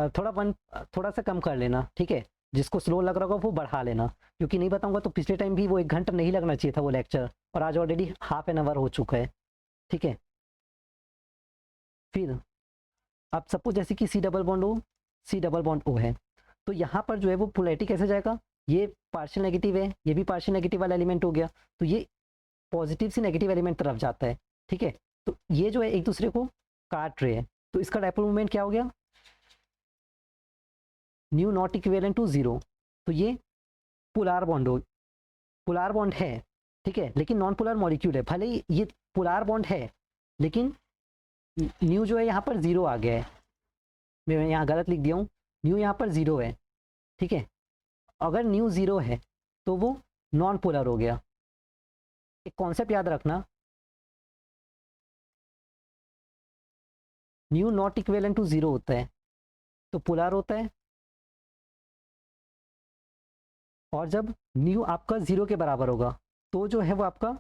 S1: थोड़ा सा कम कर लेना। ठीक है, जिसको स्लो लग रहा होगा वो बढ़ा लेना, क्योंकि नहीं बताऊंगा तो पिछले टाइम भी वो 1 घंटा नहीं लगना चाहिए था वो लेक्चर, और आज ऑलरेडी हाफ एन आवर हो चुका है। ठीक है, फिर अब सपोज जैसे कि सी डबल बॉन्ड ओ है, तो यहाँ पर जो है वो पोलैरिटी कैसे जाएगा, ये पार्शियल नेगेटिव है, ये भी पार्शियल नेगेटिव वाला एलिमेंट हो गया, तो ये पॉजिटिव से नेगेटिव एलिमेंट तरफ जाता है। ठीक है, तो ये जो है एक दूसरे को काट रहे हैं, तो इसका डायपोल मोमेंट क्या हो गया, न्यू नॉट इक्विवेलेंट टू 0। तो ये पोलार बॉन्ड हो, पोलार बॉन्ड है। ठीक है, लेकिन नॉन पोलर मॉलिक्यूल है, भले ही ये पोलार बॉन्ड है, लेकिन न्यू जो है यहाँ पर 0 आ गया है। मैं यहाँ गलत लिख दिया हूँ, न्यू यहाँ पर 0 है। ठीक है, अगर न्यू 0 है तो वो नॉन पोलर हो गया। एक कॉन्सेप्ट याद रखना, न्यू नॉट इक्विवेलेंट टू 0 होता है तो पोलर होता है, और जब न्यू आपका 0 के बराबर होगा तो जो है वो आपका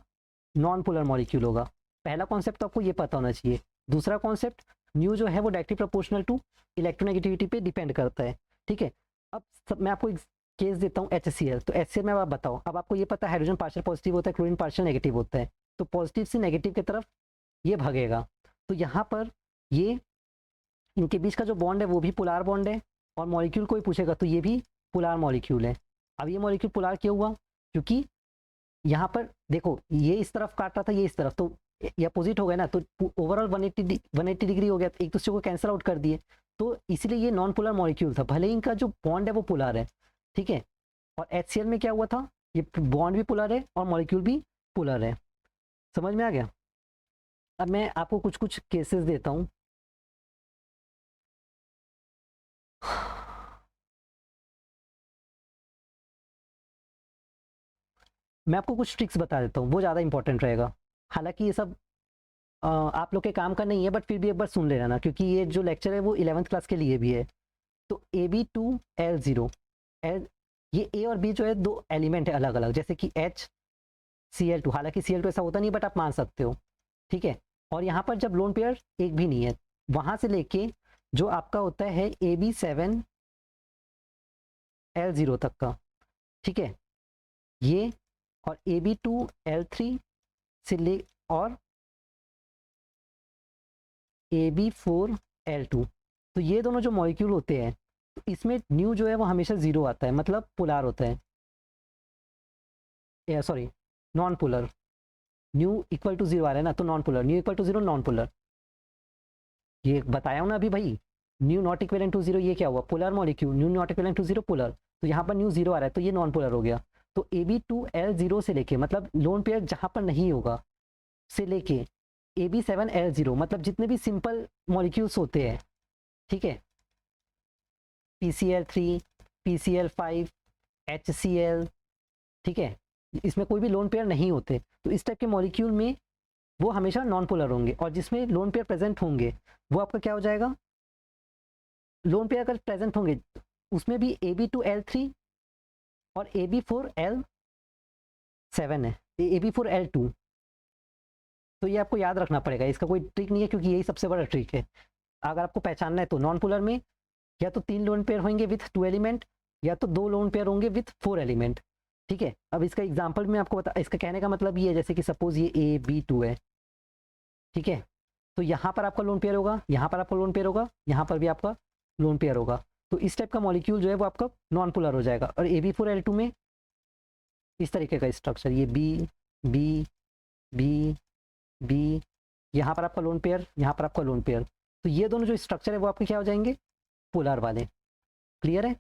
S1: नॉन पोलर मॉलिक्यूल होगा। पहला कॉन्सेप्ट तो आपको ये पता होना चाहिए। दूसरा कॉन्सेप्ट, न्यू जो है वो डायरेक्टली प्रोपोर्शनल टू इलेक्ट्रोनेगेटिविटी पे डिपेंड करता है। ठीक है, अब मैं आपको एक केस देता हूँ HCl। तो HCl में अब आप बताओ, अब आपको ये पता है हाइड्रोजन पार्शियल पॉजिटिव होता है, क्लोरीन पार्शियल नेगेटिव होता है, तो पॉजिटिव से नेगेटिव की तरफ ये भागेगा। तो यहाँ पर ये इनके बीच का जो बॉन्ड है वो भी पोलार बॉन्ड है, और मॉलिक्यूल कोई पूछेगा तो ये भी पोलार मॉलिक्यूल है। अब ये मॉलिक्यूल पोलार क्यों हुआ, क्योंकि यहाँ पर देखो ये इस तरफ काट रहा था, ये इस तरफ, तो ये अपोजिट हो गया ना, तो ओवरऑल 180 डिग्री हो गया, तो एक दूसरे को कैंसिल आउट कर दिए, तो इसलिए ये नॉन पोलर मॉलिक्यूल था, भले ही इनका जो बॉन्ड है वो पोलर है। ठीक है, और HCl में क्या हुआ था, ये बॉन्ड भी पोलर है और मॉलिक्यूल भी पोलर है। समझ में आ गया। अब मैं आपको कुछ कुछ केसेस देता हूँ। मैं आपको कुछ ट्रिक्स बता देता हूँ, वो ज़्यादा इंपॉर्टेंट रहेगा। हालांकि ये सब आप लोग के काम का नहीं है, बट फिर भी एक बार सुन लेना, क्योंकि ये जो लेक्चर है वो 11th क्लास के लिए भी है। तो AB2L0, एल, ये ए और बी जो है दो एलिमेंट है अलग अलग, जैसे कि HCl2, हालांकि Cl2 ऐसा होता नहीं, बट आप मान सकते हो। ठीक है, और यहाँ पर जब लोन पेयर एक भी नहीं है, वहाँ से लेके जो आपका होता है AB7L0 तक का। ठीक है, ये और AB2L3 से ले और AB4L2, तो ये दोनों जो मॉलिक्यूल होते हैं, तो इसमें न्यू जो है वो हमेशा 0 आता है, मतलब पोलार होता है, sorry non polar. Mu equal to 0 आ रहा है ना, तो non polar, mu equal to 0 non polar. ये बताया हूँ ना अभी भाई, न्यू नॉट इक्वलेंट टू 0 ये क्या हुआ, polar molecule, mu not equivalent to 0 polar, तो यहाँ पर न्यू 0 आ रहा है तो ये नॉन पोलर हो गया। तो AB2L0 से लेके, मतलब लोन पेयर जहाँ पर नहीं होगा, से लेके AB7L0, मतलब जितने भी सिंपल मॉलिक्यूल्स होते हैं, ठीक है, PCl3, PCl5, HCl, ठीक है, इसमें कोई भी लोन पेयर नहीं होते, तो इस टाइप के मॉलिक्यूल में वो हमेशा नॉन पोलर होंगे, और जिसमें लोन पेयर प्रेजेंट होंगे वो आपका क्या हो जाएगा, लोन पेयर अगर प्रेजेंट होंगे उसमें भी AB2L3 और AB4L7 है, AB4L2। तो ये आपको याद रखना पड़ेगा, इसका कोई ट्रिक नहीं है, क्योंकि यही सबसे बड़ा ट्रिक है। अगर आपको पहचानना है तो नॉन पोलर में या तो 3 लोन पेयर होंगे विथ 2 एलिमेंट, या तो 2 लोन पेयर होंगे विथ 4 एलिमेंट। ठीक है, अब इसका एग्जांपल में आपको बता, इसका कहने का मतलब ये है, जैसे कि सपोज ये AB2 है, ठीक है, तो यहाँ पर आपका लोन पेयर होगा, यहाँ पर आपका लोन पेयर होगा, यहाँ पर भी आपका लोन पेयर होगा, तो इस टाइप का मॉलिक्यूल जो है वो आपका नॉन पोलर हो जाएगा। और AB4L2 में इस तरीके का स्ट्रक्चर, ये बी बी बी बी, यहाँ पर आपका लोन पेयर, यहाँ पर आपका लोन पेयर, तो ये दोनों जो स्ट्रक्चर है वो आपके क्या हो जाएंगे, पोलर वाले। क्लियर है।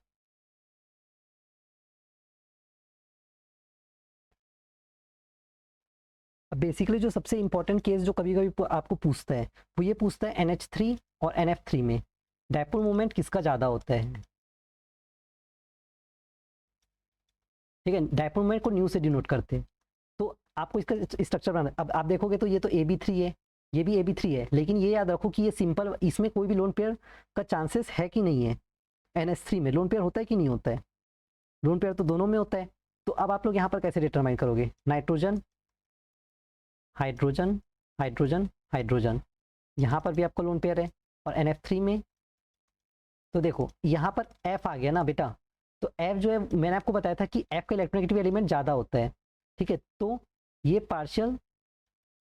S1: अब बेसिकली जो सबसे इंपॉर्टेंट केस जो कभी कभी आपको पूछता है, वो ये पूछता है NH3 और NF3 में डायपोल मोमेंट किसका ज़्यादा होता है। ठीक है, डायपोल मोमेंट को न्यू से डिनोट करते हैं, तो आपको इसका स्ट्रक्चर बनाना। अब आप देखोगे तो ये तो AB3 है, ये भी AB3 है, लेकिन ये याद रखो कि ये सिंपल, इसमें कोई भी लोन पेयर का चांसेस है कि नहीं है। NH3 में लोन पेयर होता है कि नहीं होता है? लोन पेयर तो दोनों में होता है। तो अब आप लोग यहाँ पर कैसे डिटरमाइन करोगे? नाइट्रोजन, हाइड्रोजन, हाइड्रोजन, हाइड्रोजन, यहाँ पर भी आपका लोन पेयर है। और NF3 में तो देखो यहाँ पर F आ गया ना बेटा, तो F जो है मैंने आपको बताया था कि F का इलेक्ट्रोनेगेटिव एलिमेंट ज़्यादा होता है, ठीक है। तो ये पार्शियल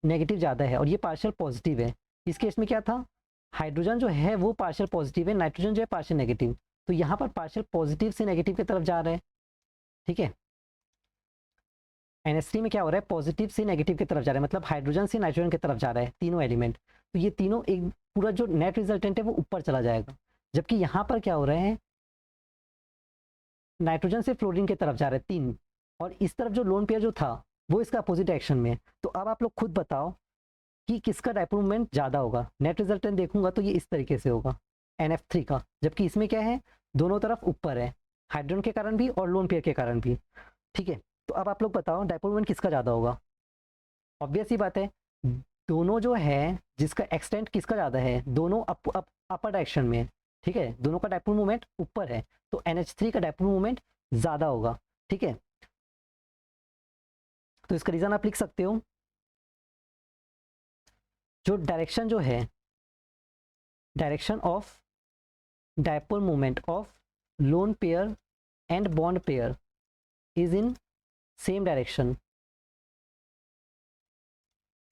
S1: नेगेटिव ज़्यादा है और ये पार्शियल पॉजिटिव है। इस केस में क्या था, हाइड्रोजन जो है वो पार्शियल पॉजिटिव है, नाइट्रोजन जो है पार्शियल नेगेटिव। तो यहाँ पर पार्शियल पॉजिटिव से नेगेटिव की तरफ जा रहा है, ठीक है। NH3 में क्या हो रहा है, पॉजिटिव से नेगेटिव की तरफ जा रहा है, मतलब हाइड्रोजन से नाइट्रोजन की तरफ जा रहा है, तीनों एलिमेंट। तो ये तीनों एक पूरा जो नेट रिजल्टेंट है वो ऊपर चला जाएगा। जबकि यहाँ पर क्या हो रहा है, नाइट्रोजन से फ्लोरीन की तरफ जा रहा है 3, और इस तरफ जो लोन पेयर जो था वो इसका अपोजिट एक्शन में है। तो अब आप लोग खुद बताओ कि किसका डायपोल मोमेंट ज़्यादा होगा। नेट रिजल्टेंट देखूंगा तो ये इस तरीके से होगा, NF3 का, जबकि इसमें क्या है, दोनों तरफ ऊपर है, हाइड्रोजन के कारण भी और लोन पेयर के कारण भी, ठीक है। तो अब आप लोग बताओ डायपोल मोमेंट किसका ज़्यादा होगा। ऑब्वियस ही बात है, दोनों जो है जिसका एक्सटेंट किसका ज़्यादा है, दोनों अपर डायरेक्शन में, ठीक है, दोनों का डायपोल मोमेंट ऊपर है, तो NH3 का डायपोल मोमेंट ज़्यादा होगा, ठीक है। तो इसका रीज़न आप लिख सकते हो, जो डायरेक्शन जो है, direction of dipole moment of lone pair and bond pair is in same direction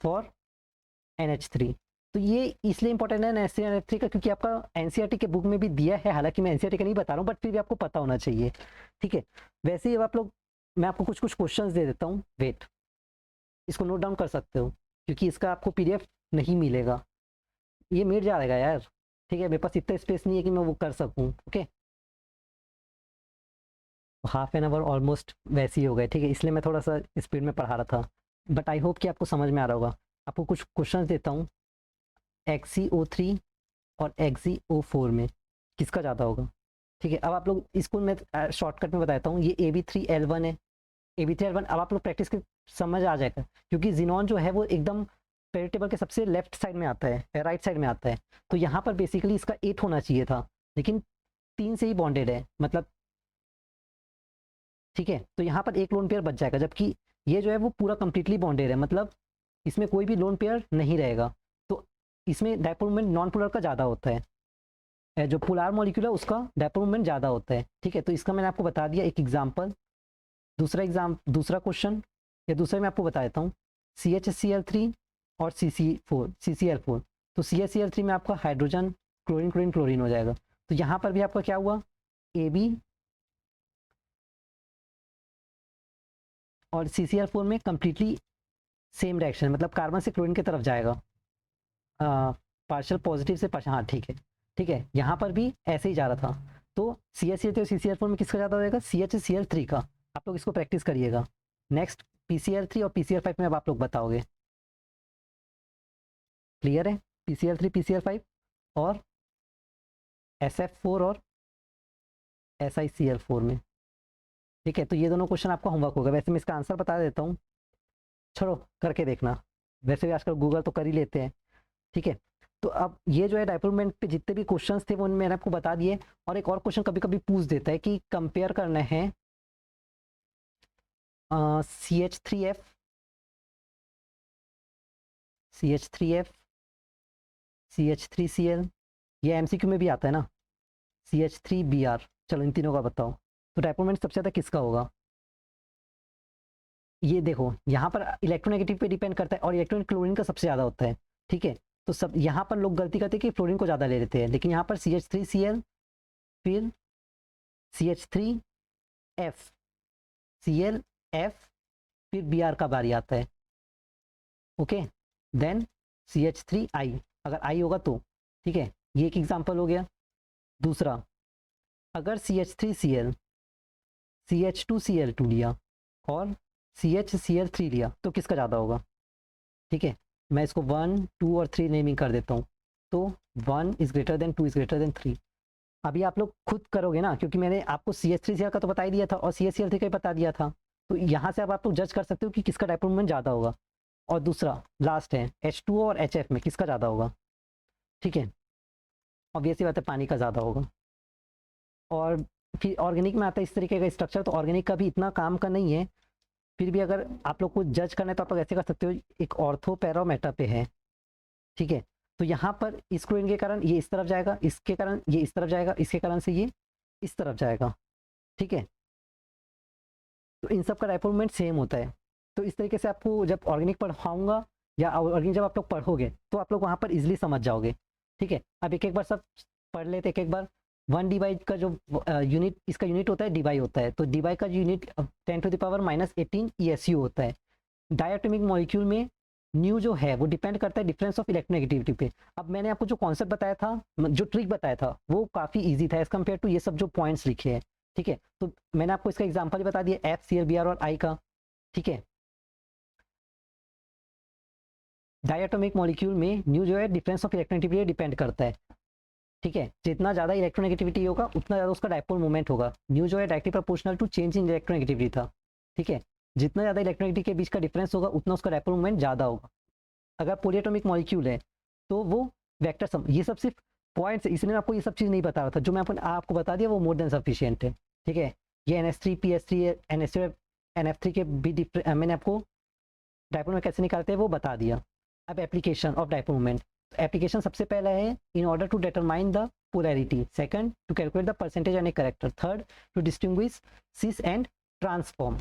S1: for NH3। तो ये इसलिए इंपॉर्टेंट है NH3 का, क्योंकि आपका NCERT के बुक में भी दिया है, हालांकि मैं NCERT का नहीं बता रहा हूँ, बट फिर भी आपको पता होना चाहिए, ठीक है। वैसे ही अब आप लोग, मैं आपको कुछ कुछ क्वेश्चंस दे देता हूँ, वेट, इसको नोट डाउन कर सकते हो, क्योंकि इसका आपको PDF नहीं मिलेगा, ये मिट जाएगा यार, ठीक है। मेरे पास इतना स्पेस नहीं है कि मैं वो कर सकूँ, okay. Half an hour almost वैसे ही हो गए, ठीक है, इसलिए मैं थोड़ा सा स्पीड में पढ़ा रहा था, बट आई होप कि आपको समझ में आ रहा होगा। आपको कुछ क्वेश्चंस देता हूँ, XeO3 और XeO4 में किसका ज़्यादा होगा, ठीक है। अब आप लोग इसको मैं शॉर्टकट में बताता हूँ, ये AB3L1 है, AB3L1। अब आप लोग प्रैक्टिस के समझ आ जाएगा, क्योंकि जिनॉन जो है वो एकदम पीरियड टेबल के सबसे लेफ्ट साइड में आता है, राइट साइड में आता है। तो यहाँ पर बेसिकली इसका 8 होना चाहिए था, लेकिन 3 से ही बॉन्डेड है, मतलब, ठीक है। तो यहाँ पर एक लोन पेयर बच जाएगा, जबकि ये जो है वो पूरा कंप्लीटली बॉन्डेड है, मतलब इसमें कोई भी लोन पेयर नहीं रहेगा। तो इसमें डायपोल मोमेंट नॉन पोलर का ज़्यादा होता है, जो पोलर मॉलिक्यूल है उसका डायपोल मोमेंट ज़्यादा होता है, ठीक है। तो इसका मैंने आपको बता दिया एक एग्जाम्पल। दूसरा क्वेश्चन या दूसरा मैं आपको बता देता हूँ, CHCl3 और CCl4। तो CHCl3 में आपका हाइड्रोजन क्लोरीन क्लोरीन क्लोरीन हो जाएगा। तो यहाँ पर भी आपका क्या हुआ, AB और CCl4 में कंप्लीटली सेम डायरेक्शन, मतलब कार्बन से क्लोरीन की तरफ जाएगा, पार्शियल पॉजिटिव से पार्शियल, हाँ ठीक है, ठीक है। यहाँ पर भी ऐसे ही जा रहा था। तो CHCl3 और CCl4 में किसका ज़्यादा हो जाएगा, CHCl3 का। आप लोग इसको प्रैक्टिस करिएगा। नेक्स्ट PCl3 और PCl5 में अब आप लोग बताओगे, क्लियर है, PCl3 PCl5 और SF4 और SiCl4 में, ठीक है। तो ये दोनों क्वेश्चन आपका होमवर्क होगा। वैसे मैं इसका आंसर बता देता हूँ, छोड़ो करके देखना, वैसे भी आजकल गूगल तो कर ही लेते हैं, ठीक है। तो अब ये जो है डायपोल मोमेंट पे जितने भी क्वेश्चंस थे वो मैंने आपको बता दिए। और एक और क्वेश्चन कभी कभी पूछ देता है कि कंपेयर करना है CH3F, CH3Cl, ये MCQ में भी आता है ना, CH3Br। चलो इन तीनों का बताओ, तो डायपोल मोमेंट सबसे ज़्यादा किसका होगा। ये देखो यहाँ पर इलेक्ट्रोनेगेटिव पे डिपेंड करता है, और इलेक्ट्रॉन क्लोरीन का सबसे ज़्यादा होता है, ठीक है। तो सब यहाँ पर लोग गलती करते हैं कि फ्लोरीन को ज़्यादा ले लेते हैं, लेकिन यहाँ पर CH3Cl, फिर CH3F, ClF, फिर Br का बारी आता है, ओके। देन CH3I, अगर I होगा तो, ठीक है। ये एक एग्जांपल हो गया। दूसरा, अगर CH3Cl CH2Cl2 लिया और CHCl3 लिया तो किसका ज़्यादा होगा, ठीक है। मैं इसको 1, 2 और 3 नेमिंग कर देता हूँ। तो 1 is greater than 2 is greater than 3। अभी आप लोग खुद करोगे ना, क्योंकि मैंने आपको CH3Cl का तो बता ही दिया था और CHCl3 का ही बता दिया था। तो यहाँ से अब आप लोग जज कर सकते हो कि किसका डायपोल मोमेंट ज़्यादा होगा। और दूसरा लास्ट है H2O और HF में किसका ज़्यादा होगा, ठीक है। ऑब्वियसली बात है पानी का ज़्यादा होगा। और फिर ऑर्गेनिक में आता है इस तरीके का स्ट्रक्चर, तो ऑर्गेनिक का भी इतना काम का नहीं है, फिर भी अगर आप लोग को जज करना है तो आप लोग ऐसे कर सकते हो, एक ऑर्थो पैरा मेटा पे है, ठीक है। तो यहाँ पर इस क्लोरीन के कारण ये इस तरफ जाएगा, इसके कारण ये इस तरफ जाएगा, इसके कारण से ये इस तरफ जाएगा, ठीक है। तो इन सब का डायपोल मोमेंट सेम होता है। तो इस तरीके से आपको जब ऑर्गेनिक पढ़ाऊंगा या ऑर्गेनिक जब आप लोग पढ़ोगे तो आप लोग वहाँ पर इजिली समझ जाओगे, ठीक है। अब एक एक बार सब पढ़ लेते, एक एक बार। 1 dy का जो यूनिट, इसका यूनिट होता है dy होता है, तो dy का यूनिट 10⁻⁻18 ESU होता है। डायटोमिक मॉलिक्यूल में न्यू जो है वो डिपेंड करता है डिफरेंस ऑफ इलेक्ट्रोनेगेटिविटी पे। अब मैंने आपको जो कॉन्सेप्ट बताया था, जो ट्रिक बताया था, वो काफ़ी ईजी था एज कम्पेयर टू ये सब जो पॉइंट्स लिखे हैं, ठीक है। तो मैंने आपको इसका एग्जाम्पल ही बता दिया FCl Br और I का, ठीक है। डायटोमिक मॉलिक्यूल में न्यू जो है डिफरेंस ऑफ इलेक्ट्रोनेगेटिविटी डिपेंड करता है, ठीक है। जितना ज़्यादा इलेक्ट्रोनेगेटिविटी होगा उतना ज़्यादा उसका डायपोल मोमेंट होगा। न्यू जो है directly proportional to change in electronegativity था, ठीक है। जितना ज़्यादा इलेक्ट्रोनेगेटिविटी के बीच का डिफरेंस होगा उतना उसका डायपोल मोमेंट ज़्यादा होगा। अगर पॉलीएटॉमिक मॉलिक्यूल है तो वो वेक्टर सम, ये सब सिर्फ पॉइंट्स, इसलिए मैं आपको ये सब चीज़ नहीं बता रहा था, जो मैं आपको बता दिया वो मोर देन सफिशियंट है, ठीक है। ये NH3 PS3 NH2 NF3 के भी मैंने आपको डायपोल में कैसे निकालते हैं वो बता दिया। अब application of dipole moment, application सबसे पहला है in order to determine the polarity, second to calculate the percentage and a character, third to distinguish cis and trans form.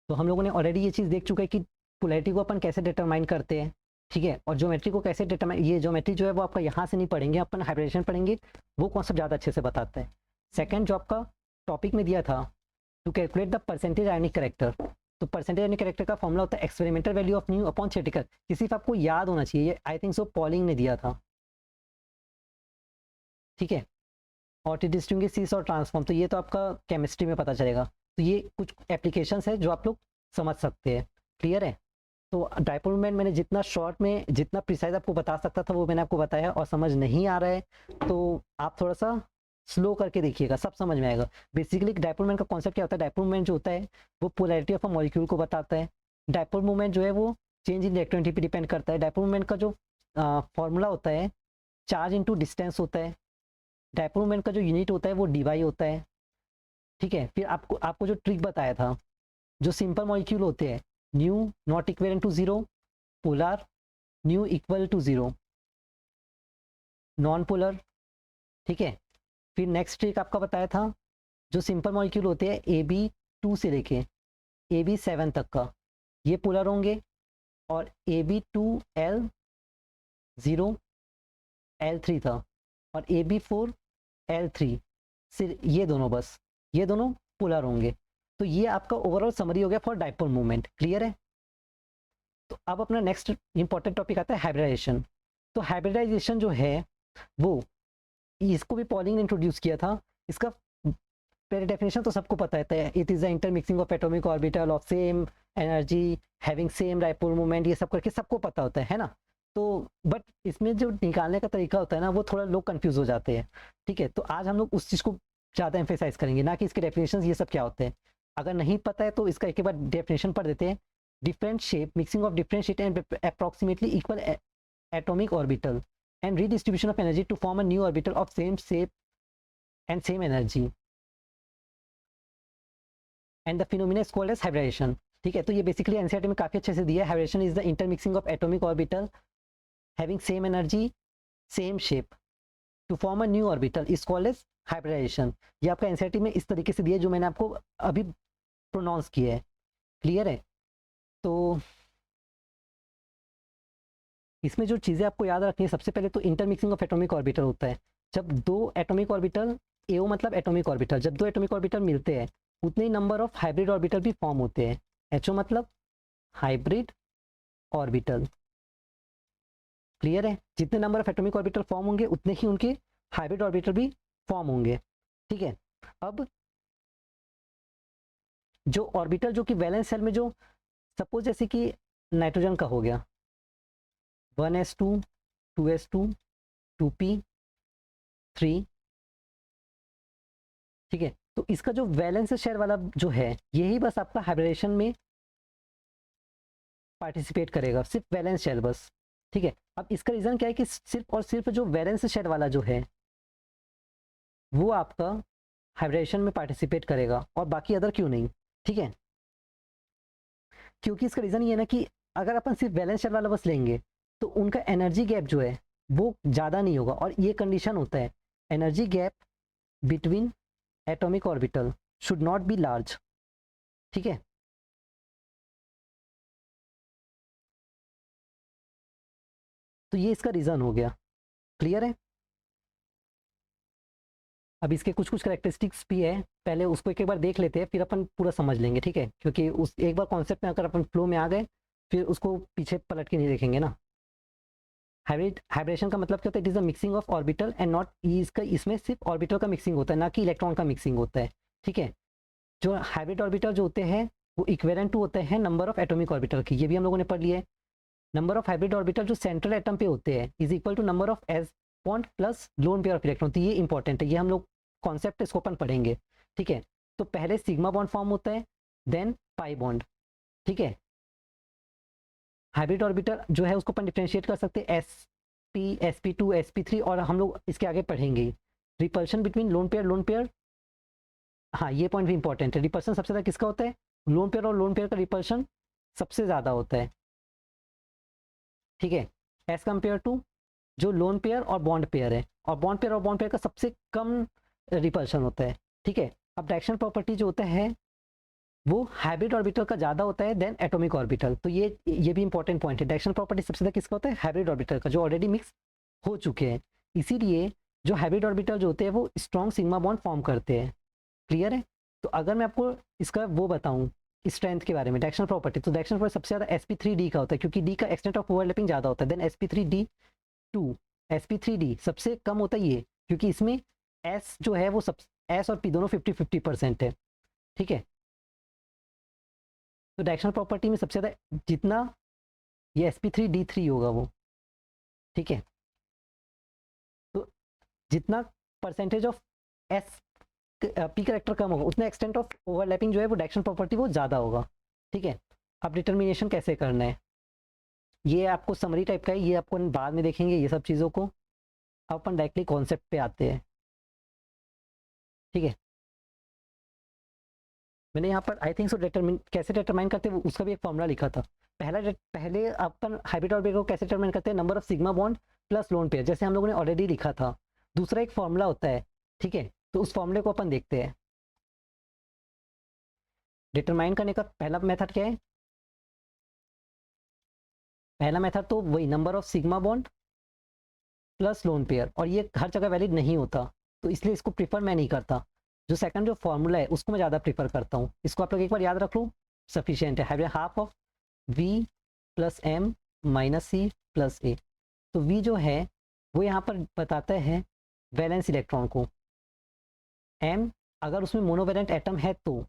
S1: तो हम लोगों ने ऑलरेडी ये चीज़ देख चुका है कि पोलैरिटी को अपन कैसे डिटरमाइन करते हैं, ठीक है। और ज्योमेट्री को कैसे डिटरमाइन, ये ज्योमेट्री जो है वो आपका यहाँ से नहीं पढ़ेंगे, अपन हाइब्रिडेशन पढ़ेंगे, वो कॉन्सेप्ट ज़्यादा अच्छे से बताता है। सेकंड जो आपका टॉपिक में दिया था to calculate the percentage ionic character, तो परसेंटेज आयनिक करेक्टर का फॉर्मूला होता है experimental value of mu upon theoretical. ये सिर्फ आपको याद होना चाहिए, ये आई थिंक सो पॉलिंग ने दिया था, ठीक है। और टू डिस्टिंग्विश सिस और ट्रांसफॉर्म, तो ये तो आपका केमिस्ट्री में पता चलेगा। तो ये कुछ एप्लीकेशंस है जो आप लोग समझ सकते हैं, क्लियर है। तो डायपोल मोमेंट मैंने जितना शॉर्ट में जितना प्रिसाइज आपको बता सकता था वो मैंने आपको बताया, और समझ नहीं आ रहा है तो आप थोड़ा सा स्लो करके देखिएगा, सब समझ में आएगा। बेसिकली डायपोल मोमेंट का कॉन्सेप्ट क्या होता है, डायपोल मोमेंट जो होता है वो पोलैरिटी ऑफ अ मॉलिक्यूल को बताता है। डायपोल मोमेंट जो है वो चेंज इन इलेक्ट्रोनेगेटिविटी पे डिपेंड करता है। डायपोल मोमेंट का जो फॉर्मूला होता है चार्ज इंटू डिस्टेंस होता है। डायपोल मोमेंट का जो यूनिट होता है वो dy होता है, ठीक है। फिर आपको आपको जो ट्रिक बताया था, जो सिंपल मॉलिक्यूल होते हैं, mu not equal to 0, polar, mu equal to 0, non polar, ठीक है। फिर नेक्स्ट ट्रिक आपका बताया था, जो सिंपल मॉलिक्यूल होते हैं AB2 से लेके AB7 तक का, ये पोलर होंगे, और AB2L0 L3 था, और AB4L3 सिर्फ ये दोनों, बस ये दोनों पोलर होंगे। तो ये आपका ओवरऑल समरी हो गया फॉर डायपोल मूवमेंट, क्लियर है। तो अब अपना नेक्स्ट इंपॉर्टेंट टॉपिक आता है हाइब्रिडाइजेशन। तो हाइब्रिडाइजेशन जो है वो, इसको भी पॉलिंग ने इंट्रोड्यूस किया था। इसका पहले डेफिनेशन तो सबको पता है, it is the intermixing of atomic orbital of same energy having same dipole moment, ये सब करके सबको पता होता है ना। तो बट इसमें जो निकालने का तरीका होता है ना, वो थोड़ा लोग कंफ्यूज हो जाते हैं, ठीक है। तो आज हम लोग उस चीज़ को ज़्यादा एम्फेसाइज करेंगे, ना कि इसके डेफिनेशन ये सब क्या होते हैं। अगर नहीं पता है तो इसका एक बार डेफिनेशन पढ़ देते हैं। Different shape, mixing of different shape and approximately equal atomic orbital and redistribution of energy to form a new orbital of same shape and same energy, and the phenomena is called as hybridization, ठीक है। तो ये बेसिकली एनसीईआरटी में काफी अच्छे से दिया है। Hybridisation is the intermixing of atomic orbital having same energy same shape to form a new orbital is called as hybridisation. ये आपका एनसीईआरटी में इस तरीके से दिया है जो मैंने आपको अभी प्रोनाउंस किया है, क्लियर है। तो इसमें जो चीज़ें आपको याद रखनी है, सबसे पहले तो इंटरमिक्सिंग ऑफ एटॉमिक ऑर्बिटल होता है। जब दो एटॉमिक ऑर्बिटल, एओ मतलब एटॉमिक ऑर्बिटल, जब दो एटॉमिक ऑर्बिटल मिलते हैं उतने ही नंबर ऑफ हाइब्रिड ऑर्बिटल भी फॉर्म होते हैं। एचओ मतलब हाइब्रिड ऑर्बिटल, क्लियर है। जितने number of atomic orbital form होंगे उतने ही उनके हाइब्रिड ऑर्बिटल भी फॉर्म होंगे, ठीक है। अब जो ऑर्बिटल जो कि वैलेंस शेल में, जो सपोज जैसे कि नाइट्रोजन का हो गया 1s2 2s2 2p3, ठीक है। तो इसका जो वैलेंस शेयर वाला जो है यही बस आपका हाइब्रिडेशन में पार्टिसिपेट करेगा, सिर्फ वैलेंस शेयर बस। ठीक है, अब इसका रीज़न क्या है कि सिर्फ और सिर्फ जो वैलेंस शेयर वाला जो है वो आपका हाइब्रिडेशन में पार्टिसिपेट करेगा और बाकी अदर क्यों नहीं। ठीक है, क्योंकि इसका रीज़न ये है ना कि अगर अपन सिर्फ वैलेंस शेयर वाला बस लेंगे तो उनका एनर्जी गैप जो है वो ज़्यादा नहीं होगा, और ये कंडीशन होता है energy gap between atomic orbital should not be large. ठीक है, तो ये इसका रीज़न हो गया। क्लियर है? अब इसके कुछ कुछ करेक्टरिस्टिक्स भी है, पहले उसको एक एक बार देख लेते हैं फिर अपन पूरा समझ लेंगे। ठीक है, क्योंकि उस एक बार कॉन्सेप्ट में अगर अपन फ्लो में आ गए फिर उसको पीछे पलट के नहीं देखेंगे ना। हाइब्रिडेशन का मतलब क्या होता है? It is the mixing of orbital and not, इसका इसमें सिर्फ ऑर्बिटल का मिक्सिंग होता है ना कि इलेक्ट्रॉन का मिक्सिंग होता है। ठीक है, जो हाइब्रिड ऑर्बिटल जो होते हैं वो इक्विवेलेंट टू होते हैं नंबर ऑफ एटॉमिक ऑर्बिटल की, ये भी हम लोगों ने पढ़ लिया है। नंबर ऑफ हाइब्रिड ऑर्बिटल जो सेंट्रल एटम पे होते हैं is equal to number of S bond plus lone pair of electron. तो ये इंपॉर्टेंट है, ये हम लोग कॉन्सेप्ट इसको अपन पढ़ेंगे। ठीक है, तो पहले सिग्मा बॉन्ड फॉर्म होता है, देन पाई बॉन्ड। ठीक है, हाइब्रिड ऑर्बिटल जो है उसको अपन डिफ्रेंशिएट कर सकते हैं sp2 sp3, और हम लोग इसके आगे पढ़ेंगे रिपल्शन बिटवीन लोन पेयर। हाँ, ये पॉइंट भी इंपॉर्टेंट है, रिपल्शन सबसे ज़्यादा किसका होता है? लोन पेयर, और लोन पेयर का रिपल्शन सबसे ज़्यादा होता है। ठीक है, एज कम्पेयर टू जो लोन पेयर और बॉन्ड पेयर है, और बॉन्ड पेयर का सबसे कम रिपल्शन होता है। ठीक है, अब डायरेक्शनल प्रॉपर्टी जो होता है वो हाइब्रिड ऑर्बिटल का ज़्यादा होता है देन एटॉमिक ऑर्बिटल। तो ये भी इंपॉर्टेंट पॉइंट है, डायरेक्शनल प्रॉपर्टी सबसे ज़्यादा किसका होता है? हाइब्रिड ऑर्बिटल का, जो ऑलरेडी मिक्स हो चुके हैं। इसीलिए जो हाइब्रिड ऑर्बिटल जो होते हैं वो स्ट्रॉन्ग सिग्मा बॉन्ड फॉर्म करते हैं। क्लियर है? तो अगर मैं आपको इसका वो बताऊं स्ट्रेंथ के बारे में, डायरेक्शनल प्रॉपर्टी, तो डायरेक्शनल प्रॉपर्टी सबसे ज़्यादा sp3d का होता है, क्योंकि d का एक्सटेंट ऑफ ओवरलैपिंग ज़्यादा होता है देन sp3d2। sp3d सबसे कम होता है ये, क्योंकि इसमें s जो है वो सब s और p दोनों 50-50% है। ठीक है, तो डायरेक्शनल प्रॉपर्टी में सबसे ज़्यादा जितना ये sp3d3 होगा वो। ठीक है, तो जितना percentage of s P character कम होगा उतना एक्सटेंट ऑफ ओवरलैपिंग जो है वो डायरेक्शनल प्रॉपर्टी वो ज़्यादा होगा। ठीक है, अब डिटर्मिनेशन कैसे करना है ये आपको समरी टाइप का है, ये आपको बाद में देखेंगे ये सब चीज़ों को। अब अपन डायरेक्टली कॉन्सेप्ट पे आते हैं। ठीक है, मैंने यहाँ पर आई थिंक सो डिटरमिन कैसे डिटरमाइन करते हैं उसका भी एक फॉर्मूला लिखा था। पहले अपन हाइब्रिड ऑर्बिटल को कैसे डिटरमाइन करते हैं? Number of sigma bond plus lone pair, जैसे हम लोगों ने ऑलरेडी लिखा था। दूसरा एक फॉर्मूला होता है। ठीक है, तो उस फॉर्मूले को अपन देखते हैं। डिटरमाइन करने का पहला मेथड क्या है? पहला मेथड तो वही number of sigma bond plus lone pair, और ये हर जगह वैलिड नहीं होता, तो इसलिए इसको प्रीफर मैं नहीं करता। जो सेकंड जो फॉर्मूला है उसको मैं ज़्यादा प्रीफर करता हूँ। इसको आप लोग एक बार याद रख लो, सफिशियंट है। Half of v plus M minus C plus A. तो v जो है वो यहाँ पर बताता है वैलेंस इलेक्ट्रॉन को, m अगर उसमें मोनोवैलेंट एटम है तो,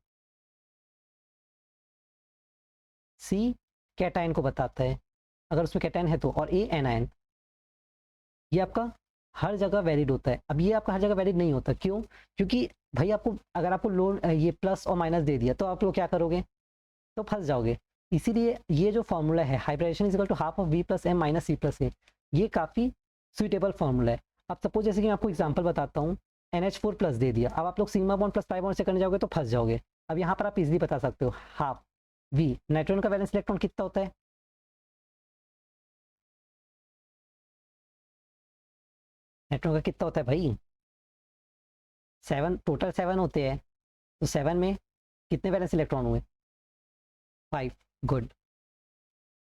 S1: c कैटायन को बताता है अगर उसमें कैटायन है तो, और a एनायन। ये आपका हर जगह वैलिड होता है। अब ये आपका हर जगह वैलिड नहीं होता, क्यों? क्योंकि भाई आपको अगर आपको लोन ये प्लस और माइनस दे दिया तो आप लोग क्या करोगे? तो फंस जाओगे। इसीलिए ये जो फॉर्मूला है hybridisation is equal to half of v plus M minus C plus A, ये काफ़ी सुइटेबल फॉर्मूला है। अब सपोज जैसे कि मैं आपको एग्जांपल बताता हूँ, NH4 प्लस दे दिया, अब आप लोग sigma bond plus pi bond से करने जाओगे तो फंस जाओगे। अब यहाँ पर आप इजीली बता सकते हो हाफ v, नाइट्रोजन का वैलेंस इलेक्ट्रॉन कितना होता है? नाइट्रोजन का कितना होता है भाई? 7, टोटल 7 होते हैं, तो 7 में कितने वैलेंस इलेक्ट्रॉन हुए? 5। गुड।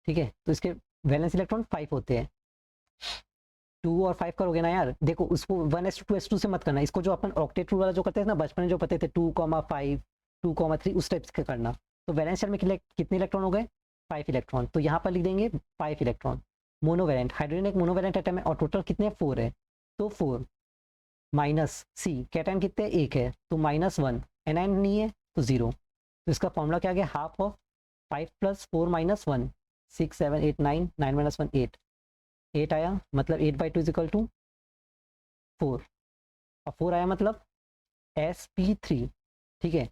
S1: ठीक है, तो इसके वैलेंस इलेक्ट्रॉन 5 होते हैं। 2 और 5 करोगे ना यार, देखो उसको 1s2 से मत करना, इसको जो अपन ऑक्टेट रूल वाला जो करते थे ना बचपन में, जो पते थे 2,5 2,3 उस टाइप से करना। तो वैलेंस शेल में कितने इलेक्ट्रॉन हो गए? 5 इलेक्ट्रॉन। तो यहाँ पर लिख देंगे 5 इलेक्ट्रॉन। मोनोवैलेंट, हाइड्रोजन एक मोनोवैलेंट एटम है, और टोटल कितने? 4 है, तो 4 माइनस सी, कैटायन कितने? 1 है, तो -1, एनायन नहीं है तो 0। तो इसका फॉर्मूला क्या आ गया? Half of 5 plus 4 minus 1, 6 7 8 9, 9 minus 1 8, 8 आया, मतलब 8/2 इज इक्वल टू 4, और 4 आया मतलब sp3। ठीक है,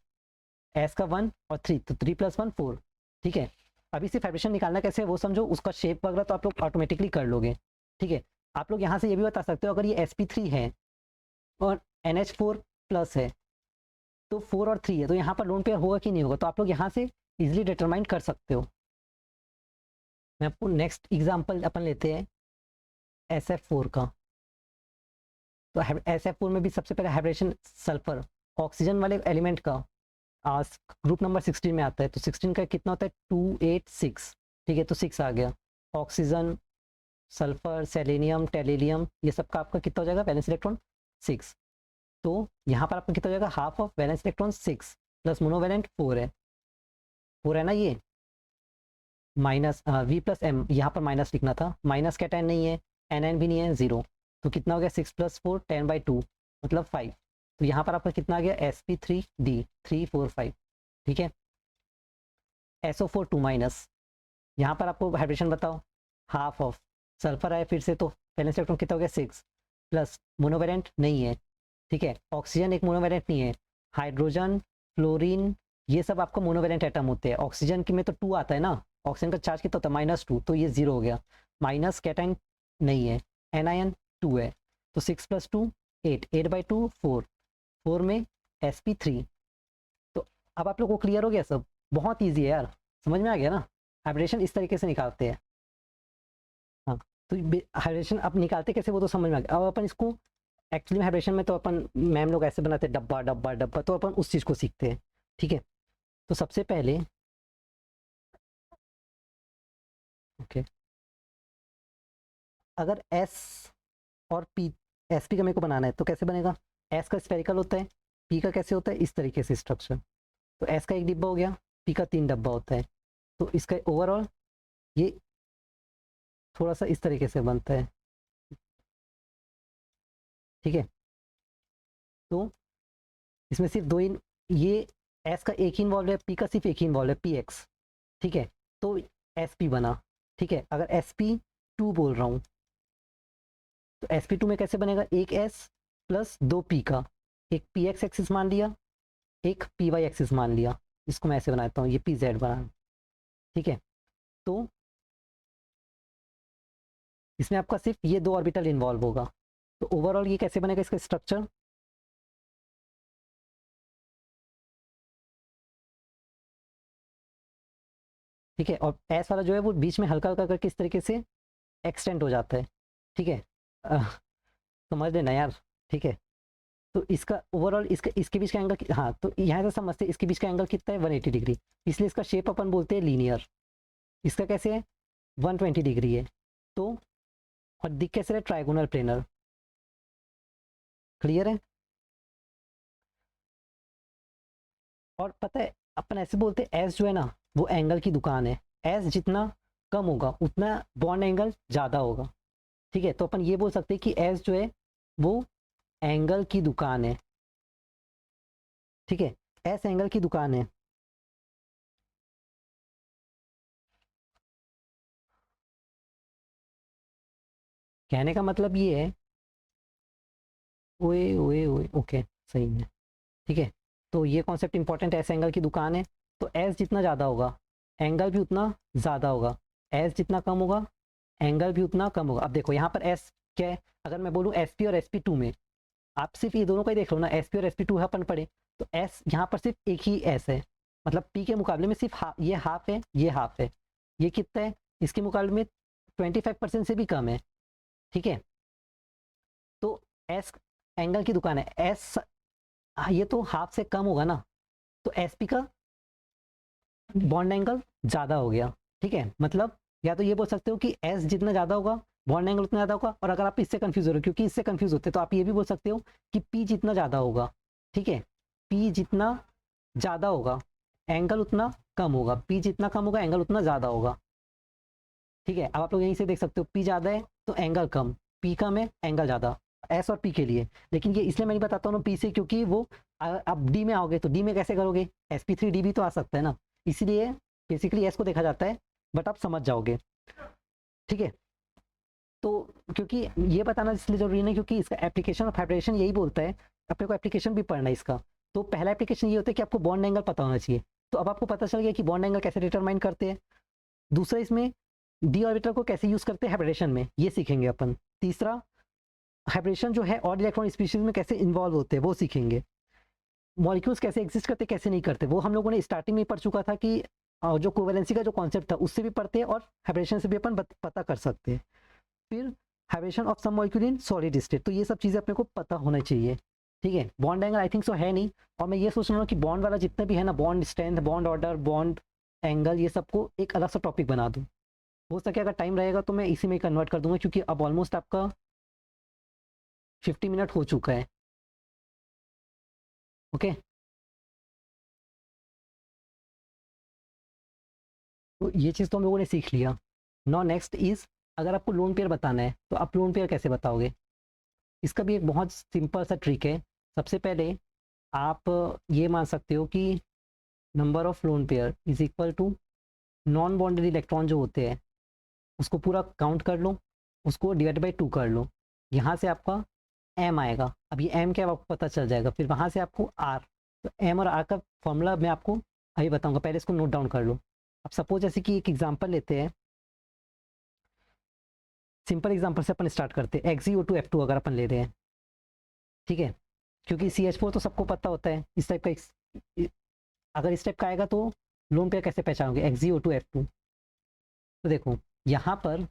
S1: एस का 1 और 3, तो 3 + 1 4। ठीक है, अभी सिर्फ वाइब्रेशन निकालना कैसे है वो समझो, उसका शेप वगैरह तो आप लोग ऑटोमेटिकली कर लोगे। ठीक है, आप लोग यहाँ से ये भी बता सकते हो, अगर ये sp3 है और NH4+ है, तो 4 और 3 है, तो यहाँ पर लोन पेयर होगा कि नहीं होगा, तो आप लोग यहाँ से इजिली डिटरमाइन कर सकते हो। मैं आपको नेक्स्ट एग्जाम्पल अपन लेते हैं SF4 का। तो SF4 में भी सबसे पहले हाइब्रिडेशन सल्फर ऑक्सीजन वाले एलिमेंट का ग्रुप नंबर 16 में आता है, तो 16 का कितना होता है 286। ठीक है, तो 6 आ गया। ऑक्सीजन, सल्फर, सेलेनियम, टेलीलियम, ये सब का आपका कितना हो जाएगा वैलेंस इलेक्ट्रॉन 6। तो यहाँ पर आपका कितना हो जाएगा, half of valence electron 6 plus monovalent 4 है, 4 है ना, ये माइनस V+M, यहाँ पर माइनस लिखना था, माइनस कैटायन नहीं है, एनआयन भी नहीं है, 0। तो कितना हो गया 6 + 4 10/2 मतलब 5। तो यहाँ पर आपका कितना आ गया sp3d 3 4 5। ठीक है, SO4 2-, यहाँ पर आपको हाइड्रेशन बताओ, हाफ ऑफ सल्फर आया फिर से, तो वैलेंस इलेक्ट्रॉन कितना हो गया 6 प्लस मोनोवैलेंट नहीं है। ठीक है, ऑक्सीजन एक मोनोवैलेंट नहीं है, हाइड्रोजन, फ्लोरीन, ये सब आपको मोनोवैलेंट एटम होते हैं। ऑक्सीजन की में तो 2 आता है ना, ऑक्सीजन का चार्ज कितना होता है -2, तो ये 0 हो गया। माइनस कैटाइन नहीं है, एनायन 2 है, तो 6 + 2 8, 8/2 4, 4 में sp3। तो अब आप लोग को क्लियर हो गया सब, बहुत ईजी है यार, समझ में आ गया ना, हाइब्रिडेशन इस तरीके से निकालते हैं। हाँ, तो हाइब्रिडेशन अब निकालते कैसे वो तो समझ में आ गया। अब अपन इसको एक्चुअली हाइब्रिडेशन में तो अपन मैम लोग ऐसे बनाते हैं डब्बा डब्बा डब्बा, तो अपन उस चीज़ को सीखते हैं। ठीक है, तो सबसे पहले ओके, अगर S और P, SP का मेरे को बनाना है तो कैसे बनेगा, S का स्फेरिकल होता है, P का कैसे होता है, इस तरीके से स्ट्रक्चर। तो S का 1 डिब्बा हो गया, P का 3 डब्बा होता है, तो इसका ओवरऑल ये थोड़ा सा इस तरीके से बनता है। ठीक है, तो इसमें सिर्फ 2 ही, ये S का एक ही इन्वॉल्व है, P का सिर्फ एक ही इन्वॉल्व है, PX। ठीक है, तो SP बना। ठीक है, अगर SP2 बोल रहा हूँ, तो sp2 में कैसे बनेगा, एक S प्लस 2 P का, एक PX एक्सिस मान लिया, एक PY एक्सिस मान लिया, इसको मैं ऐसे बनाता हूँ, ये PZ बना। ठीक है, तो इसमें आपका सिर्फ ये 2 ऑर्बिटल इन्वॉल्व होगा, तो ओवरऑल ये कैसे बनेगा इसका स्ट्रक्चर, ठीक है, और एस वाला जो है वो बीच में हल्का हल्का करके इस तरीके से एक्सटेंड हो जाता है। ठीक है, समझ लेना यार। ठीक है, तो इसका ओवरऑल इसका इसके बीच का एंगल, हाँ, तो यहाँ से समझते हैं इसके बीच का एंगल कितना है 180 डिग्री, इसलिए इसका शेप अपन बोलते हैं लीनियर। इसका कैसे है 120 डिग्री है, तो और दिख कैसे रहे ट्राइगोनल प्लेनर। क्लियर है, और पता है अपन ऐसे बोलते हैं एस जो है ना वो एंगल की दुकान है, एस जितना कम होगा उतना बॉन्ड एंगल ज़्यादा होगा। ठीक है, तो अपन ये बोल सकते हैं कि एस जो है वो एंगल की दुकान है। ठीक है, एस एंगल की दुकान है। कहने का मतलब ये है, ओए ओए ओए ओके, सही है। ठीक है, तो ये कॉन्सेप्ट इंपॉर्टेंट है, एस एंगल की दुकान है, तो एस जितना ज़्यादा होगा एंगल भी उतना ज़्यादा होगा, एस जितना कम होगा एंगल भी उतना कम होगा। अब देखो यहाँ पर एस क्या है, अगर मैं बोलूँ SP और SP2 में, आप सिर्फ ये दोनों का ही देख लो ना, SP और SP2 अपन पढ़े, तो एस यहाँ पर सिर्फ एक ही एस है, मतलब P के मुकाबले में सिर्फ ये हाफ है, ये हाफ है, ये कितना है इसके मुकाबले में 25% से भी कम है। ठीक है, तो एस एंगल की दुकान है, एस ये तो हाफ से कम होगा ना, तो SP का बॉन्ड एंगल ज़्यादा हो गया। ठीक है, मतलब या तो ये बोल सकते हो कि S जितना ज़्यादा होगा बॉन्ड एंगल उतना ज़्यादा होगा, और अगर आप इससे कंफ्यूज हो रहे हो क्योंकि इससे कंफ्यूज होते तो आप ये भी बोल सकते हो कि P जितना ज़्यादा होगा, ठीक है, P जितना ज़्यादा होगा एंगल उतना कम होगा, P जितना कम होगा एंगल उतना ज़्यादा होगा। ठीक है, अब आप लोग यहीं से देख सकते हो P ज़्यादा है तो एंगल कम, P कम है एंगल ज़्यादा, S और P के लिए। लेकिन ये इसलिए मैं नहीं बताता हूँ P से, क्योंकि वो अब D में आओगे तो D में कैसे करोगे, sp3d भी तो आ सकता है ना, इसलिए बेसिकली S को देखा जाता है, बट आप समझ जाओगे। ठीक है, तो क्योंकि ये बताना इसलिए जरूरी नहीं क्योंकि इसका एप्लीकेशन ऑफ हाइब्रिडेशन यही बोलता है, अपने को एप्लीकेशन भी पढ़ना है इसका, तो पहला एप्लीकेशन ये होता है कि आपको बॉन्ड एंगल पता होना चाहिए। तो अब आपको पता चल गया कि बॉन्ड एंगल कैसे डिटरमाइन करते हैं। दूसरा, इसमें डी ऑर्बिटल को कैसे यूज़ करते हैं हाइब्रिडेशन में, ये सीखेंगे अपन। तीसरा, हाइब्रिडेशन जो है और इलेक्ट्रॉन स्पीशीज में कैसे इन्वॉल्व होते हैं वो सीखेंगे। मॉलिक्यूल्स कैसे एग्जिस्ट करते कैसे नहीं करते वो हम लोगों ने स्टार्टिंग में पढ़ चुका था कि जो कोवेलेंसी का जो कॉन्सेप्ट था उससे भी पढ़ते हैं और हाइब्रिडेशन से भी अपन पता कर सकते हैं। फिर hybridisation of some molecule in solid state, तो ये सब चीज़ें अपने को पता होना चाहिए। ठीक है, bond angle I think so है नहीं, और मैं ये सोच रहा हूँ कि बॉन्ड वाला जितना भी है ना, bond strength, bond order, bond angle, ये सबको एक अलग सा टॉपिक बना दूँ। हो सके अगर टाइम रहेगा तो मैं इसी में कन्वर्ट कर दूंगा, क्योंकि अब ऑलमोस्ट आपका 50 मिनट हो चुका है। ओके, तो ये चीज़ तो हम लोगों ने सीख लिया। नाउ नेक्स्ट इज, अगर आपको लोन पेयर बताना है तो आप लोन पेयर कैसे बताओगे। इसका भी एक बहुत सिंपल सा ट्रिक है। सबसे पहले आप ये मान सकते हो कि number of lone pair is equal to non bonded electron जो होते हैं उसको पूरा काउंट कर लो, उसको डिवाइड बाई 2 कर लो, यहाँ से आपका एम आएगा। अब ये एम क्या है आपको पता चल जाएगा, फिर वहाँ से आपको आर। तो एम और आर का फॉर्मूला मैं आपको अभी बताऊंगा, पहले इसको नोट डाउन कर लो। अब सपोज जैसे कि एक एग्जांपल लेते हैं, सिंपल एग्जांपल से अपन स्टार्ट करते हैं। XeO2F2 अगर अपन ले रहे हैं, ठीक है, क्योंकि CH4 तो सबको पता होता है इस टाइप का। अगर इस टाइप का आएगा तो लोन पेयर कैसे पहचानोगे, XeO2F2। तो देखो यहाँ पर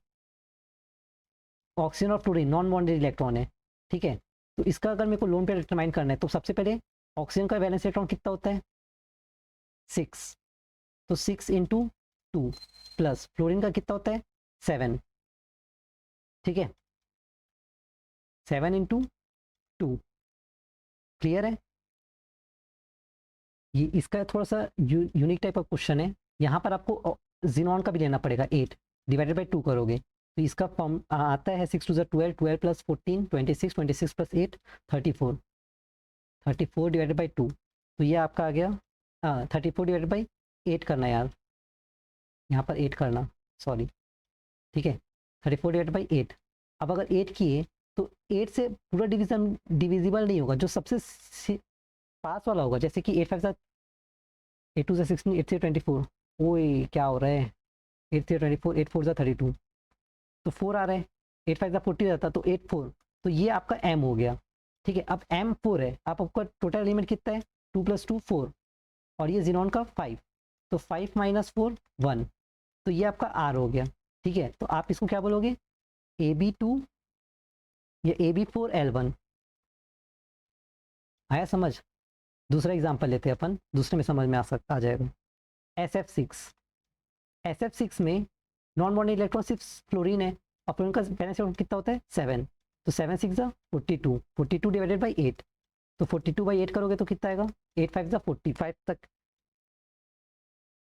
S1: ऑक्सीजन और फ्लोरीन नॉन बॉन्डेड इलेक्ट्रॉन है, ठीक है। तो इसका अगर मेरे को लोन पेयर डिटरमाइन करना है तो सबसे पहले ऑक्सीजन का वैलेंस इलेक्ट्रॉन कितना होता है, 6। तो 6 × 2 प्लस फ्लोरीन का कितना होता है, 7। ठीक है, 7 × 2। क्लियर है। ये इसका थोड़ा सा यूनिक टाइप का क्वेश्चन है। यहाँ पर आपको जिनॉन का भी लेना पड़ेगा, 8 डिवाइडेड बाई 2 करोगे तो इसका फॉर्म आता है 6 × 2 = 12, 12 + 14 26, 26 + 8 34, 34 डिवाइडेड बाई 2। तो ये आपका आ गया 34 डिवाइडेड बाई 8 करना यार, यहाँ पर 8 करना, सॉरी। ठीक है, 34 डिवाइडेड बाई 8। अब अगर 8 किए तो 8 से पूरा डिविजिबल नहीं होगा, जो सबसे पास वाला होगा, जैसे कि 8 5 8 2 16, 8 3 24। ओए क्या हो रहा है, 8 3 24, 8 4 32, तो 4 आ रहा है। 8 5 40 रहता तो 8 4, तो ये आपका एम हो गया। ठीक है, अब एम 4 है, आप आपका टोटल एलिमेंट कितना है, 2 + 2 4, और ये जिनॉन का 5, तो 5 - 4 1, तो ये आपका आर हो गया। ठीक है, तो आप इसको क्या बोलोगे, AB2 या AB4L1। आया समझ। दूसरा एग्जांपल लेते हैं अपन, दूसरे में समझ में आ जाएगा। SF6, SF6 में नॉन बॉन्डेड इलेक्ट्रॉन सिर्फ फ्लोरीन है, और फ्लोरीन का वैलेंस इलेक्ट्रॉन कितना होता है, 7। तो 7 6 42, 42 डिवाइडेड बाई 8, तो 42/8 करोगे तो कितना आएगा, 8 5 45 तक।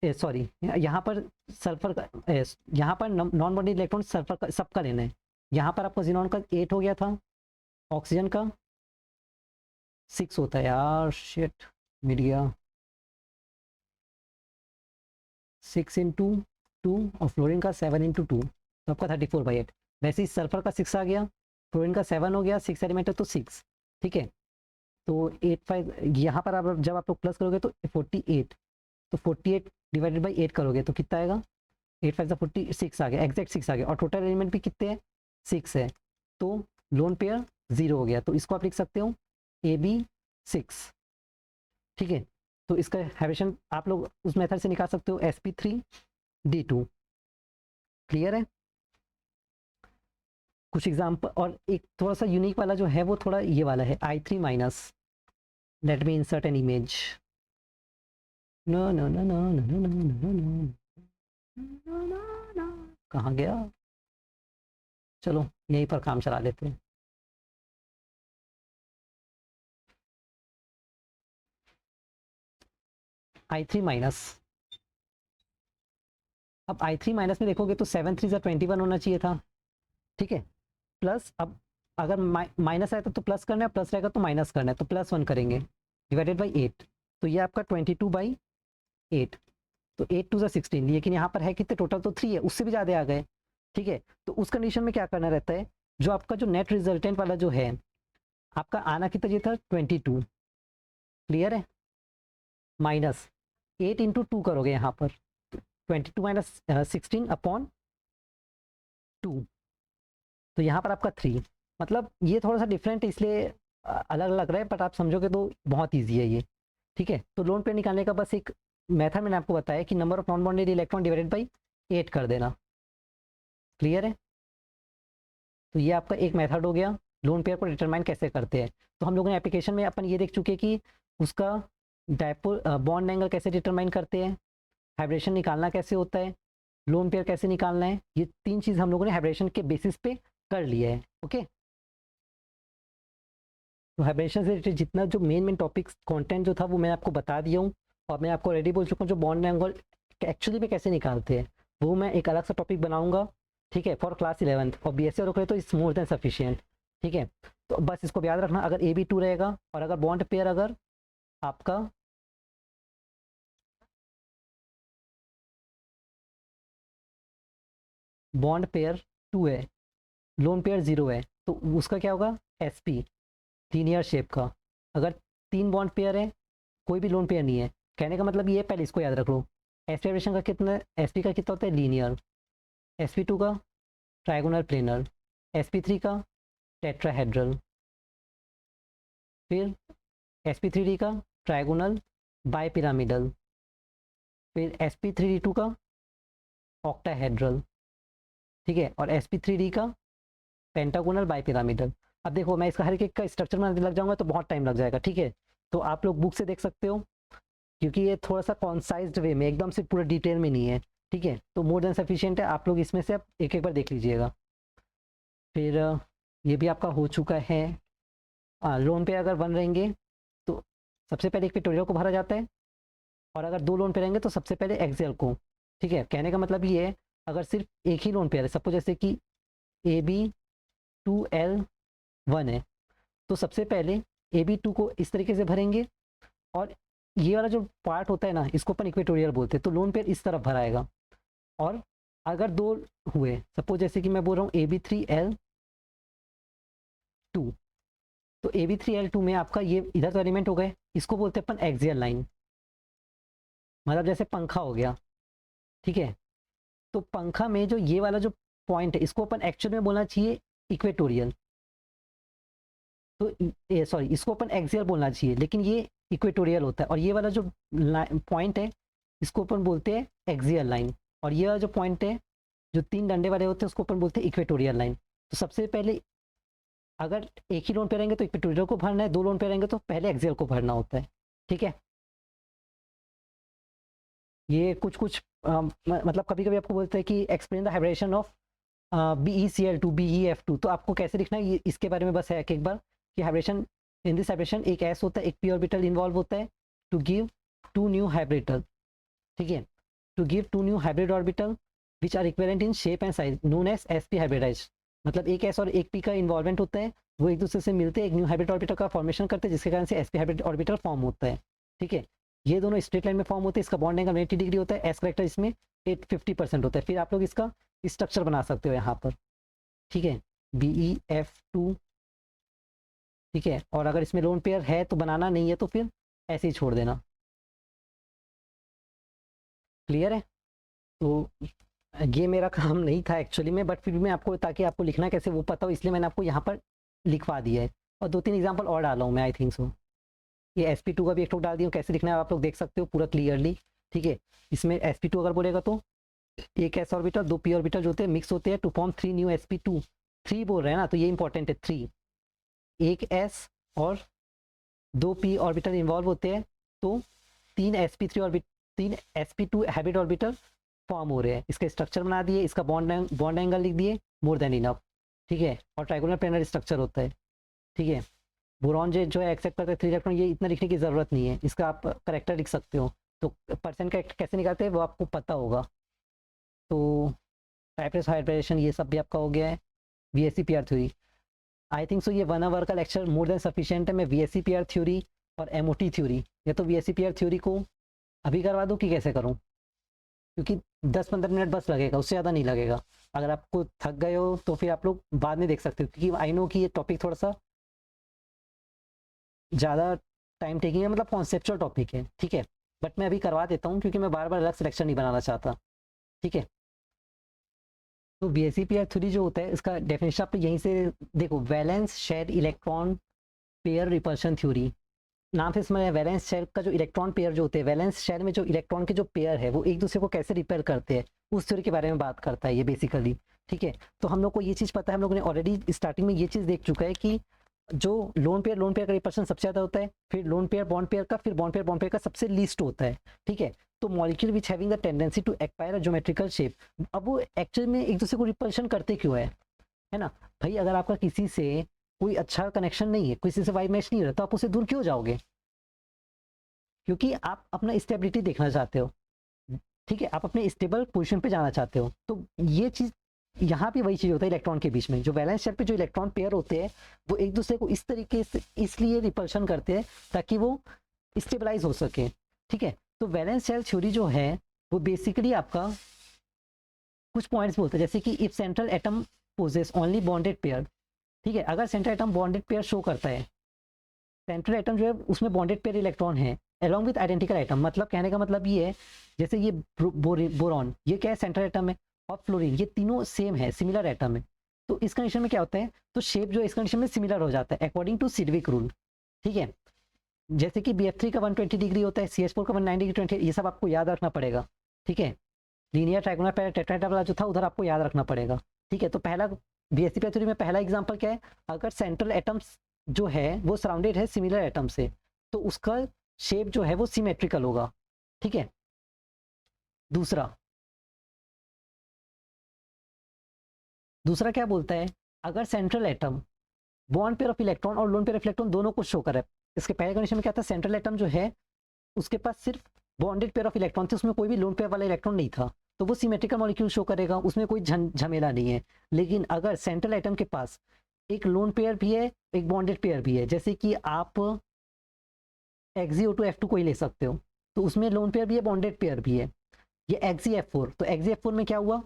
S1: सॉरी, यहाँ पर सल्फर का यहाँ पर नॉन बॉन्डेड इलेक्ट्रॉन सल्फर का सबका लेना है। यहाँ पर आपका जिनॉन का 8 हो गया था, ऑक्सीजन का 6 होता है यार, शिट मिट गया। 6 × 2 और फ्लोरीन का 7 × 2, तो आपका 34/8। वैसे ही सल्फर का 6 आ गया, फ्लोरीन का 7 हो गया, 6 एलिमेंट है तो 6। ठीक है, तो 8 5 यहाँ पर आप जब आप लोग प्लस करोगे तो 48, तो 48 डिवाइडेड बाई 8 करोगे तो कितना आएगा, 8 5 46 आ गया, एग्जैक्ट 6 आ गया, और टोटल एलिमेंट भी कितने हैं, 6 है। तो लोन पेयर 0 हो गया, तो इसको आप लिख सकते हो AB6। ठीक है, तो इसका हाइब्रिडेशन आप लोग उस मेथड से निकाल सकते हो, sp3d2। क्लियर है। कुछ एग्जाम्पल, और एक थोड़ा सा यूनिक वाला जो है वो थोड़ा ये वाला है, I3-। Let me insert an image. No no no no no no no no, कहाँ गया, चलो यहीं पर काम चला लेते हैं। I3-। अब I3- में देखोगे तो 7 3 21 होना चाहिए था। ठीक है, प्लस अब अगर माइनस आया तो प्लस करना है, प्लस रहेगा तो माइनस करना है, तो +1 करेंगे डिवाइडेड बाई 8, तो ये आपका 22/8। तो 8 2 16, लेकिन यहाँ पर है कितने टोटल, तो 3 है, उससे भी ज़्यादा आ गए। ठीक है, तो उस कंडीशन में क्या करना रहता है, जो आपका जो नेट रिजल्टेंट वाला जो है आपका आना कितना चाहिए था, 22। क्लियर है? माइनस 8 इंटू 2 करोगे यहाँ पर, 22 माइनस 16 अपॉन 2, तो यहाँ पर आपका 3। मतलब ये थोड़ा सा डिफरेंट है इसलिए अलग लग रहा है, बट आप समझोगे तो बहुत ईजी है ये। ठीक है, तो लोन पेयर निकालने का बस एक मेथड मैंने आपको बताया कि number of non bonded electron divided by 8 कर देना। क्लियर है? तो ये आपका एक मेथड हो गया लोन पेयर को डिटरमाइन कैसे करते हैं। तो हम लोगों ने एप्लीकेशन में अपन ये देख चुके कि उसका डायपोल बॉन्ड एंगल कैसे डिटरमाइन करते हैं, हाइब्रेशन निकालना कैसे होता है, लोन पेयर कैसे निकालना है, ये 3 चीज़ हम लोगों ने हाइब्रेशन के बेसिस पे कर लिया है। ओके, तो हाइब्रेशन से रिलेटेड जितना जो मेन टॉपिक्स कंटेंट जो था वो मैं आपको बता दिया हूँ, और मैं आपको ऑलरेडी बोल चुका हूँ जो बॉन्ड एंगल एक्चुअली में कैसे निकालते हैं वो मैं एक अलग सा टॉपिक बनाऊंगा। ठीक है, फॉर क्लास 11 और BSc और तो इट्स मोर देन सफिशिएंट। ठीक है, तो बस इसको याद रखना, अगर AB2 रहेगा और अगर बॉन्ड पेयर अगर आपका बॉन्ड पेयर 2 है, लोन पेयर 0 है, तो उसका क्या होगा, SP लीनियर शेप का। अगर 3 बॉन्ड पेयर है, कोई भी लोन पेयर नहीं है, कहने का मतलब ये है, पहले इसको याद रख लो। SP वाइब्रेशन का कितना, SP का कितना होता है, लीनियर। SP2 का ट्राइगोनल प्लेनर। SP3 का टेट्राहेड्रल। फिर SP3D का ट्राइगोनल बाइपिरामिडल। फिर SP3D2 का ऑक्टाहेड्रल। ठीक है, और SP3D का पेंटागोनल बाइपिरामिडल। अब देखो मैं इसका हर एक का स्ट्रक्चर बनाने लग जाऊंगा तो बहुत टाइम लग जाएगा। ठीक है, तो आप लोग बुक से देख सकते हो, क्योंकि ये थोड़ा सा कॉन्साइज्ड वे में, एकदम से पूरा डिटेल में नहीं है। ठीक है, तो मोर देन सफिशिएंट है, आप लोग इसमें से आप एक एक बार देख लीजिएगा। फिर ये भी आपका हो चुका है। लोन पे अगर 1 रहेंगे तो सबसे पहले इक्वेटोरियल को भरा जाता है, और अगर 2 लोन पे रहेंगे तो सबसे पहले एक्सियल को। ठीक है, कहने का मतलब ये है, अगर सिर्फ एक ही लोन पेयर है, सपोज जैसे कि AB2L1 है, तो सबसे पहले AB2 को इस तरीके से भरेंगे, और ये वाला जो पार्ट होता है ना, इसको अपन इक्वेटोरियल बोलते हैं, तो लोन पेयर इस तरफ भराएगा। और अगर 2 हुए, सपोज जैसे कि मैं बोल रहा हूँ AB3L2, तो AB3L2 में आपका ये इधर तो एलिमेंट हो गए, इसको बोलते हैं अपन एक्सियल लाइन, मतलब जैसे पंखा हो गया। ठीक है, तो पंखा में जो ये वाला जो पॉइंट है, इसको अपन एक्चुअल में बोलना चाहिए इक्वेटोरियल, तो सॉरी, इसको अपन एक्सियल बोलना चाहिए, लेकिन ये इक्वेटोरियल होता है। और ये वाला जो पॉइंट है, इसको अपन बोलते हैं एक्सियल लाइन, और ये वाला जो पॉइंट है, जो 3 डंडे वाले होते हैं, उसको अपन बोलते हैं इक्वेटोरियल लाइन। तो सबसे पहले अगर एक ही लोन पे रहेंगे तो इक्वेटोरियल को भरना है, 2 लोन पे रहेंगे तो पहले एक्सियल को भरना होता है। ठीक है, ये कुछ कुछ मतलब कभी कभी आपको बोलते हैं कि explain the हाइब्रेशन of BeCl2 BeF2, तो आपको कैसे लिखना है ये इसके बारे में बस है एक बार कि हाइब्रेशन, इन दिस हाइब्रेशन एक S होता है, एक p ऑर्बिटल इन्वॉल्व होता है टू गिव 2 न्यू हाइब्रिडल। ठीक है, to give 2 new hybrid orbital which are equivalent in shape and size known as sp hybridise. मतलब एक S और एक p का इन्वॉल्वमेंट होता है, वो एक दूसरे से मिलते हैं, एक न्यू हाइब्रिड ऑर्बिटल का फॉर्मेशन करते हैं, जिसके कारण से sp हाइब्रिड ऑर्बिटल फॉर्म होता है। ठीक है, ये दोनों स्ट्रेट लाइन में फॉर्म होते हैं, इसका बॉन्ड एंगल 90 डिग्री होता है, S करेक्टर इसमें 50% होता है। फिर आप लोग इसका स्ट्रक्चर बना सकते हो यहाँ पर। ठीक है, BeF2। ठीक है, और अगर इसमें लोन पेयर है तो बनाना, नहीं है तो फिर ऐसे ही छोड़ देना। क्लियर है? तो ये मेरा काम नहीं था एक्चुअली में, बट फिर भी मैं आपको, ताकि आपको लिखना कैसे वो पता हो, इसलिए मैंने आपको यहाँ पर लिखवा दिया है, और 2-3 एग्जाम्पल और डाला हूँ मैं, आई थिंक सो। ये SP2 का भी एक ठोक डाल दिया हूँ, कैसे लिखना है आप लोग देख सकते हो पूरा क्लियरली। ठीक है, इसमें SP2 अगर बोलेगा तो एक S ऑर्बिटल 2 p ऑर्बिटल जो होते हैं मिक्स होते हैं टू फॉर्म 3 न्यू SP2। 3 बोल रहे हैं ना, तो ये इंपॉर्टेंट है, 3, एक S और 2 p ऑर्बिटल इन्वॉल्व होते हैं, तो 3 SP3 orbit 3 SP2 habit orbital form हो रहे हैं। इसके स्ट्रक्चर बना दिए, इसका बॉन्ड एंगल लिख दिए, मोर देन इनफ। ठीक है, और ट्राइगोनल प्लेनर स्ट्रक्चर होता है। ठीक है, बोरॉन जो है एक्सेप्ट करते हैं 3 इलेक्ट्रॉन, ये इतना लिखने की ज़रूरत नहीं है, इसका आप करेक्टर लिख सकते हो। तो परसेंट करेक्टर कैसे निकालते हैं वो आपको पता होगा। तो टाइपलेस हाइब्रेशन ये सब भी आपका हो गया है। VSEPR theory, I think so ये 1 आवर का लेक्चर मोर देन सफिशिएंट है। मैं VSEPR थ्योरी और MOT थ्योरी, या तो VSEPR थ्योरी को अभी करवा दूँ कि कैसे करूँ, क्योंकि 10-15 मिनट बस लगेगा, उससे ज़्यादा नहीं लगेगा। अगर आपको थक गए हो तो फिर आप लोग बाद में देख सकते हो, क्योंकि आई नो कि ये टॉपिक थोड़ा सा ज़्यादा टाइम टेकिंग है, मतलब कॉन्सेप्चुअल टॉपिक है, ठीक है, बट मैं अभी करवा देता हूँ क्योंकि मैं बार बार अलग से लेक्चर नहीं बनाना चाहता, ठीक है। तो BSEPR3 जो होता है इसका डेफिनेशन आप यहीं से देखो, valence share electron pair repulsion theory, नाम से समझ, वैलेंस शेल का जो इलेक्ट्रॉन पेयर जो होते हैं, वैलेंस शेल में जो इलेक्ट्रॉन के जो पेयर है वो एक दूसरे को कैसे रिपेयर करते हैं, उस थ्योरी के बारे में बात करता है ये बेसिकली, ठीक है। तो हम लोग को ये चीज़ पता है, हम लोगों ने ऑलरेडी स्टार्टिंग में ये चीज़ देख चुका है कि जो लोन पेयर का रिपल्शन सबसे ज़्यादा होता है, फिर लोन पेयर बॉन्ड पेयर का, फिर बॉन्ड पेयर का सबसे लीस्ट होता है, ठीक है। तो molecule which having the tendency to acquire a geometrical shape, अब वो एक्चुअल में एक दूसरे को रिपल्शन करते क्यों है ना भाई। अगर आपका किसी से कोई अच्छा कनेक्शन नहीं है, किसी से वाइब मैच नहीं हो रहा, तो आप उससे दूर क्यों जाओगे, क्योंकि आप अपना स्टेबिलिटी देखना चाहते हो, ठीक है, आप अपने स्टेबल पोजीशन पे जाना चाहते हो। तो ये चीज़ यहाँ पे वही चीज़ होता है इलेक्ट्रॉन के बीच में, जो वैलेंस शेल पे जो इलेक्ट्रॉन पेयर होते हैं वो एक दूसरे को इस तरीके से इसलिए रिपल्शन करते हैं ताकि वो स्टेबलाइज हो सके, ठीक है। तो वैलेंस शेल थ्योरी जो है वो बेसिकली आपका कुछ पॉइंट्स बोलते हैं, जैसे कि if central atom possess only bonded pair, ठीक है, अगर central atom bonded pair show करता है, सेंट्रल एटम जो है उसमें बॉन्डेड पेयर इलेक्ट्रॉन है अलॉन्ग विद आइडेंटिकल एटम, मतलब कहने का मतलब ये है, जैसे ये बोरॉन ये क्या है, सेंट्रल एटम है, और फ्लोरीन ये तीनों सेम है, सिमिलर एटम है। तो इस कंडीशन में क्या होता है, तो शेप जो है इस कंडीशन में सिमिलर हो जाता है अकॉर्डिंग टू सिल्विक रूल, ठीक है। जैसे कि BF3 का 120 डिग्री होता है, CH4 का 190 डिग्री 20, ये सब आपको याद रखना पड़ेगा, ठीक है। लीनियर ट्राइगोनल टेट्राहेड्रल वाला जो था उधर आपको याद रखना पड़ेगा, ठीक है। तो पहला BSEPR थ्योरी में पहला एग्जांपल क्या है, अगर सेंट्रल एटम्स जो है वो सराउंडेड है सिमिलर एटम से, तो उसका शेप जो है वो सिमेट्रिकल होगा, ठीक है। दूसरा क्या बोलता है, अगर central atom bond pair of electron और लोन पेयर ऑफ इलेक्ट्रॉन दोनों को शो करे, इसके पहले कंडीशन में क्या था, सेंट्रल एटम जो है उसके पास सिर्फ बॉन्डेड पेयर ऑफ इलेक्ट्रॉन थे, उसमें कोई भी लोन पेयर वाला इलेक्ट्रॉन नहीं था, तो वो सिमेट्रिकल मॉलिक्यूल शो करेगा, उसमें कोई झमेला नहीं है। लेकिन अगर सेंट्रल एटम के पास एक लोन पेयर भी है, एक बॉन्डेड पेयर भी है, जैसे कि आप XeO2F2 को ही ले सकते हो, तो उसमें लोन पेयर भी है, बॉन्डेड पेयर भी है, ये XeF4, तो XeF4 में क्या हुआ,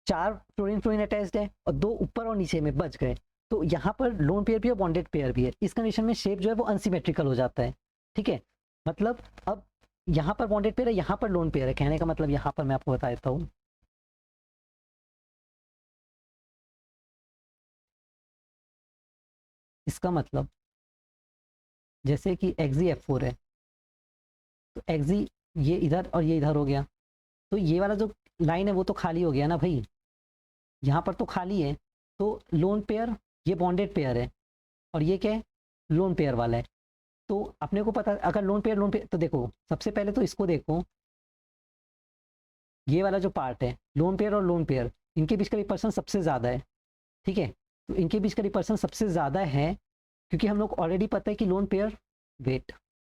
S1: 4 फ्लोरीन फ्लोरीन अटैच्ड है और 2 ऊपर और नीचे में बच गए, तो यहाँ पर लोन पेयर भी है, बॉन्डेड पेयर भी है, इस कंडीशन में शेप जो है वो अनसिमेट्रिकल हो जाता है, ठीक है। मतलब अब यहाँ पर बॉन्डेड पेयर है, यहाँ पर लोन पेयर है, कहने का मतलब यहाँ पर मैं आपको बता देता हूँ, इसका मतलब जैसे कि XeF4 है, तो Xe ये इधर और ये इधर हो गया, तो ये वाला जो लाइन है वो तो खाली हो गया ना भाई, यहाँ पर तो खाली है, तो लोन पेयर ये बॉन्डेड पेयर है और ये क्या है, लोन पेयर वाला है। तो अपने को पता, अगर लोन पेयर तो देखो सबसे पहले तो इसको देखो, ये वाला जो पार्ट है लोन पेयर और लोन पेयर, इनके बीच का रिपल्सन सबसे ज़्यादा है, ठीक है। तो इनके बीच का रिपल्सन सबसे ज़्यादा है क्योंकि हम लोग ऑलरेडी पता है कि lone pair wait,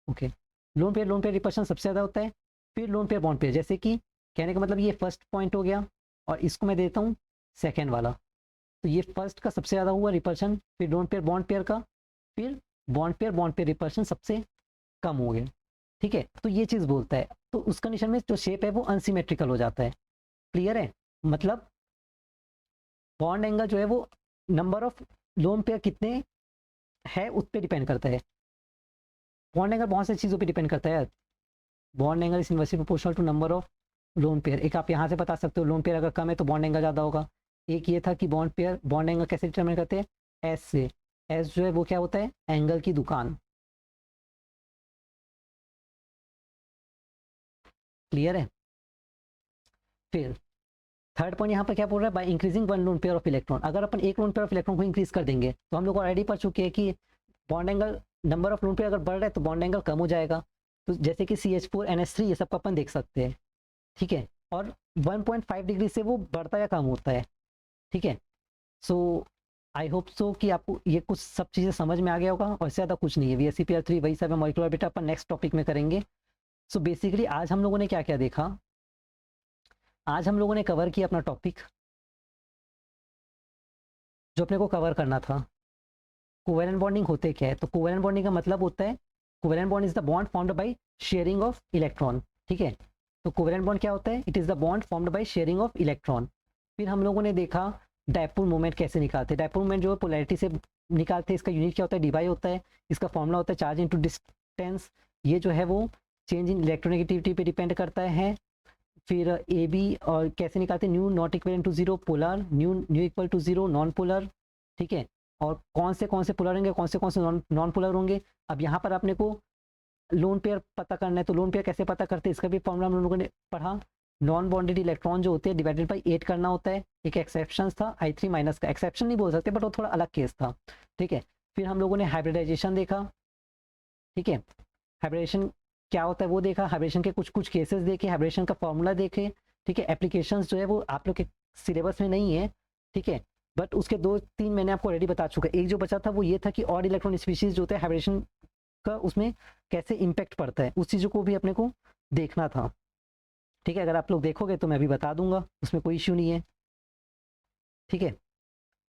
S1: okay, lone pair repulsion सबसे ज़्यादा होता है, फिर लोन पेयर बॉन्ड पेयर, जैसे कि कहने का मतलब ये फर्स्ट पॉइंट हो गया और इसको मैं देता हूँ सेकेंड वाला, तो ये फर्स्ट का सबसे ज़्यादा हुआ रिपल्शन, फिर लोन पेयर बॉन्ड पेयर का, फिर बॉन्ड पेयर रिपल्शन सबसे कम हो गया, ठीक है। तो ये चीज़ बोलता है, तो उस कंडीशन में जो शेप है वो अनसिमेट्रिकल हो जाता है, क्लियर है। मतलब बॉन्ड एंगल जो है वो नंबर ऑफ लोन पेयर कितने है उस पर डिपेंड करता है, बॉन्ड एंगल बहुत सी चीज़ों पे डिपेंड करता है, bond angle is inversely proportional to number of lone pair, एक आप यहाँ से बता सकते हो लोन पेयर अगर कम है तो बॉन्ड एंगल ज़्यादा होगा। एक ये था कि बॉन्ड एंगल कैसे डिटरमाइन करते हैं, एस से, एस जो है वो क्या होता है, एंगल की दुकान, क्लियर है। फिर थर्ड पॉइंट यहाँ पर क्या बोल रहा है, by increasing one loan pair of electron, अगर अपन एक लोन पेयर ऑफ इलेक्ट्रॉन को इंक्रीज कर देंगे, तो हम लोग ऑलरेडी पढ़ चुके हैं कि bond angle number of lone pair अगर बढ़ रहा है तो बॉन्ड एंगल कम हो जाएगा, तो जैसे कि CH4NH3 ये सब का अपन देख सकते हैं, ठीक है। और 1.5 डिग्री से वो बढ़ता या कम होता है, ठीक है। सो आई होप सो कि आपको ये कुछ सब चीज़ें समझ में आ गया होगा, और इससे ज़्यादा कुछ नहीं है, BSEPR3 वही सब है, मॉलिक्यूलर ऑर्बिटर अपन नेक्स्ट टॉपिक में करेंगे। सो बेसिकली आज हम लोगों ने क्या क्या देखा, आज हम लोगों ने कवर किया अपना टॉपिक जो अपने को कवर करना था, कोवेलेंट बॉन्डिंग होते क्या है। तो कोवेलेंट बॉन्डिंग का मतलब होता है, covalent bond is the bond formed by sharing of electron, ठीक है। तो कोवेलेंट बॉन्ड क्या होता है, it is the bond formed by sharing of electron. फिर हम लोगों ने देखा डायपोल मोमेंट कैसे निकालते हैं, डायपोल मोमेंट जो है पोलैरिटी से निकालते हैं, इसका यूनिट क्या होता है, डी होता है, इसका फॉर्मूला होता है चार्ज इनटू डिस्टेंस, ये जो है वो चेंज इन इलेक्ट्रोनेगेटिविटी पे डिपेंड करता है। फिर ए बी और कैसे निकालते हैं, mu not equal to zero polar, mu mu equal to zero non polar, ठीक है। और कौन से पोलर होंगे, कौन से नॉन पोलर होंगे। अब यहाँ पर आपने को लोन पेयर पता करना है, तो लोन पेयर कैसे पता करते हैं, इसका भी फॉर्मूला हम लोगों ने पढ़ा। नॉन बॉन्डेड इलेक्ट्रॉन जो होते हैं डिवाइडेड बाई 8 करना होता है। एक एक्सेप्शन था I3 माइनस का, एक्सेप्शन नहीं बोल सकते बट वो थोड़ा अलग केस था, ठीक है। फिर हम लोगों ने हाइब्रिडाइजेशन देखा, ठीक है। हाइब्रिडेशन क्या होता है वो देखा, हाइब्रिडेशन के कुछ कुछ केसेस देखे, हाइब्रिडेशन का फॉर्मूला देखे, ठीक है। एप्लीकेशंस जो है वो आप लोग के सिलेबस में नहीं है, ठीक है, बट उसके 2-3 मैंने आपको ऑलरेडी बता चुका। एक जो बचा था वो ये था कि ऑड इलेक्ट्रॉन स्पीशीज जो होते हैं हाइब्रिडेशन का उसमें कैसे इम्पैक्ट पड़ता है, उस चीज़ों को भी अपने को देखना था, ठीक है। अगर आप लोग देखोगे तो मैं अभी बता दूंगा, उसमें कोई इश्यू नहीं है, ठीक है।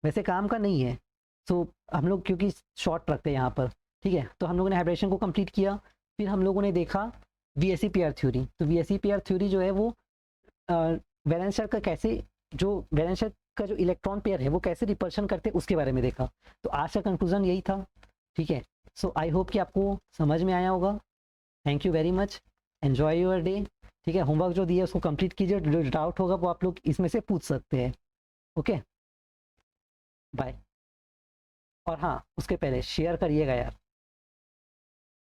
S1: वैसे काम का नहीं है, सो हम लोग क्योंकि शॉर्ट रखते हैं यहाँ पर, ठीक है। तो हम लोगों ने हाइब्रिडेशन को कंप्लीट किया। फिर हम लोगों ने देखा VSEPR थ्योरी। तो VSEPR थ्योरी जो है वो वैलेंस शेल का कैसे, जो वैलेंस शेल का जो इलेक्ट्रॉन पेयर है वो कैसे रिपल्शन करते हैं उसके बारे में देखा। तो आज का कंक्लूजन यही था, ठीक है। सो आई होप कि आपको समझ में आया होगा। Thank you very much, enjoy your day, ठीक है। होमवर्क जो दिया है उसको कंप्लीट कीजिए, जो डाउट होगा वो आप लोग इसमें से पूछ सकते हैं, ओके। बाय। और हाँ, उसके पहले शेयर करिएगा यार।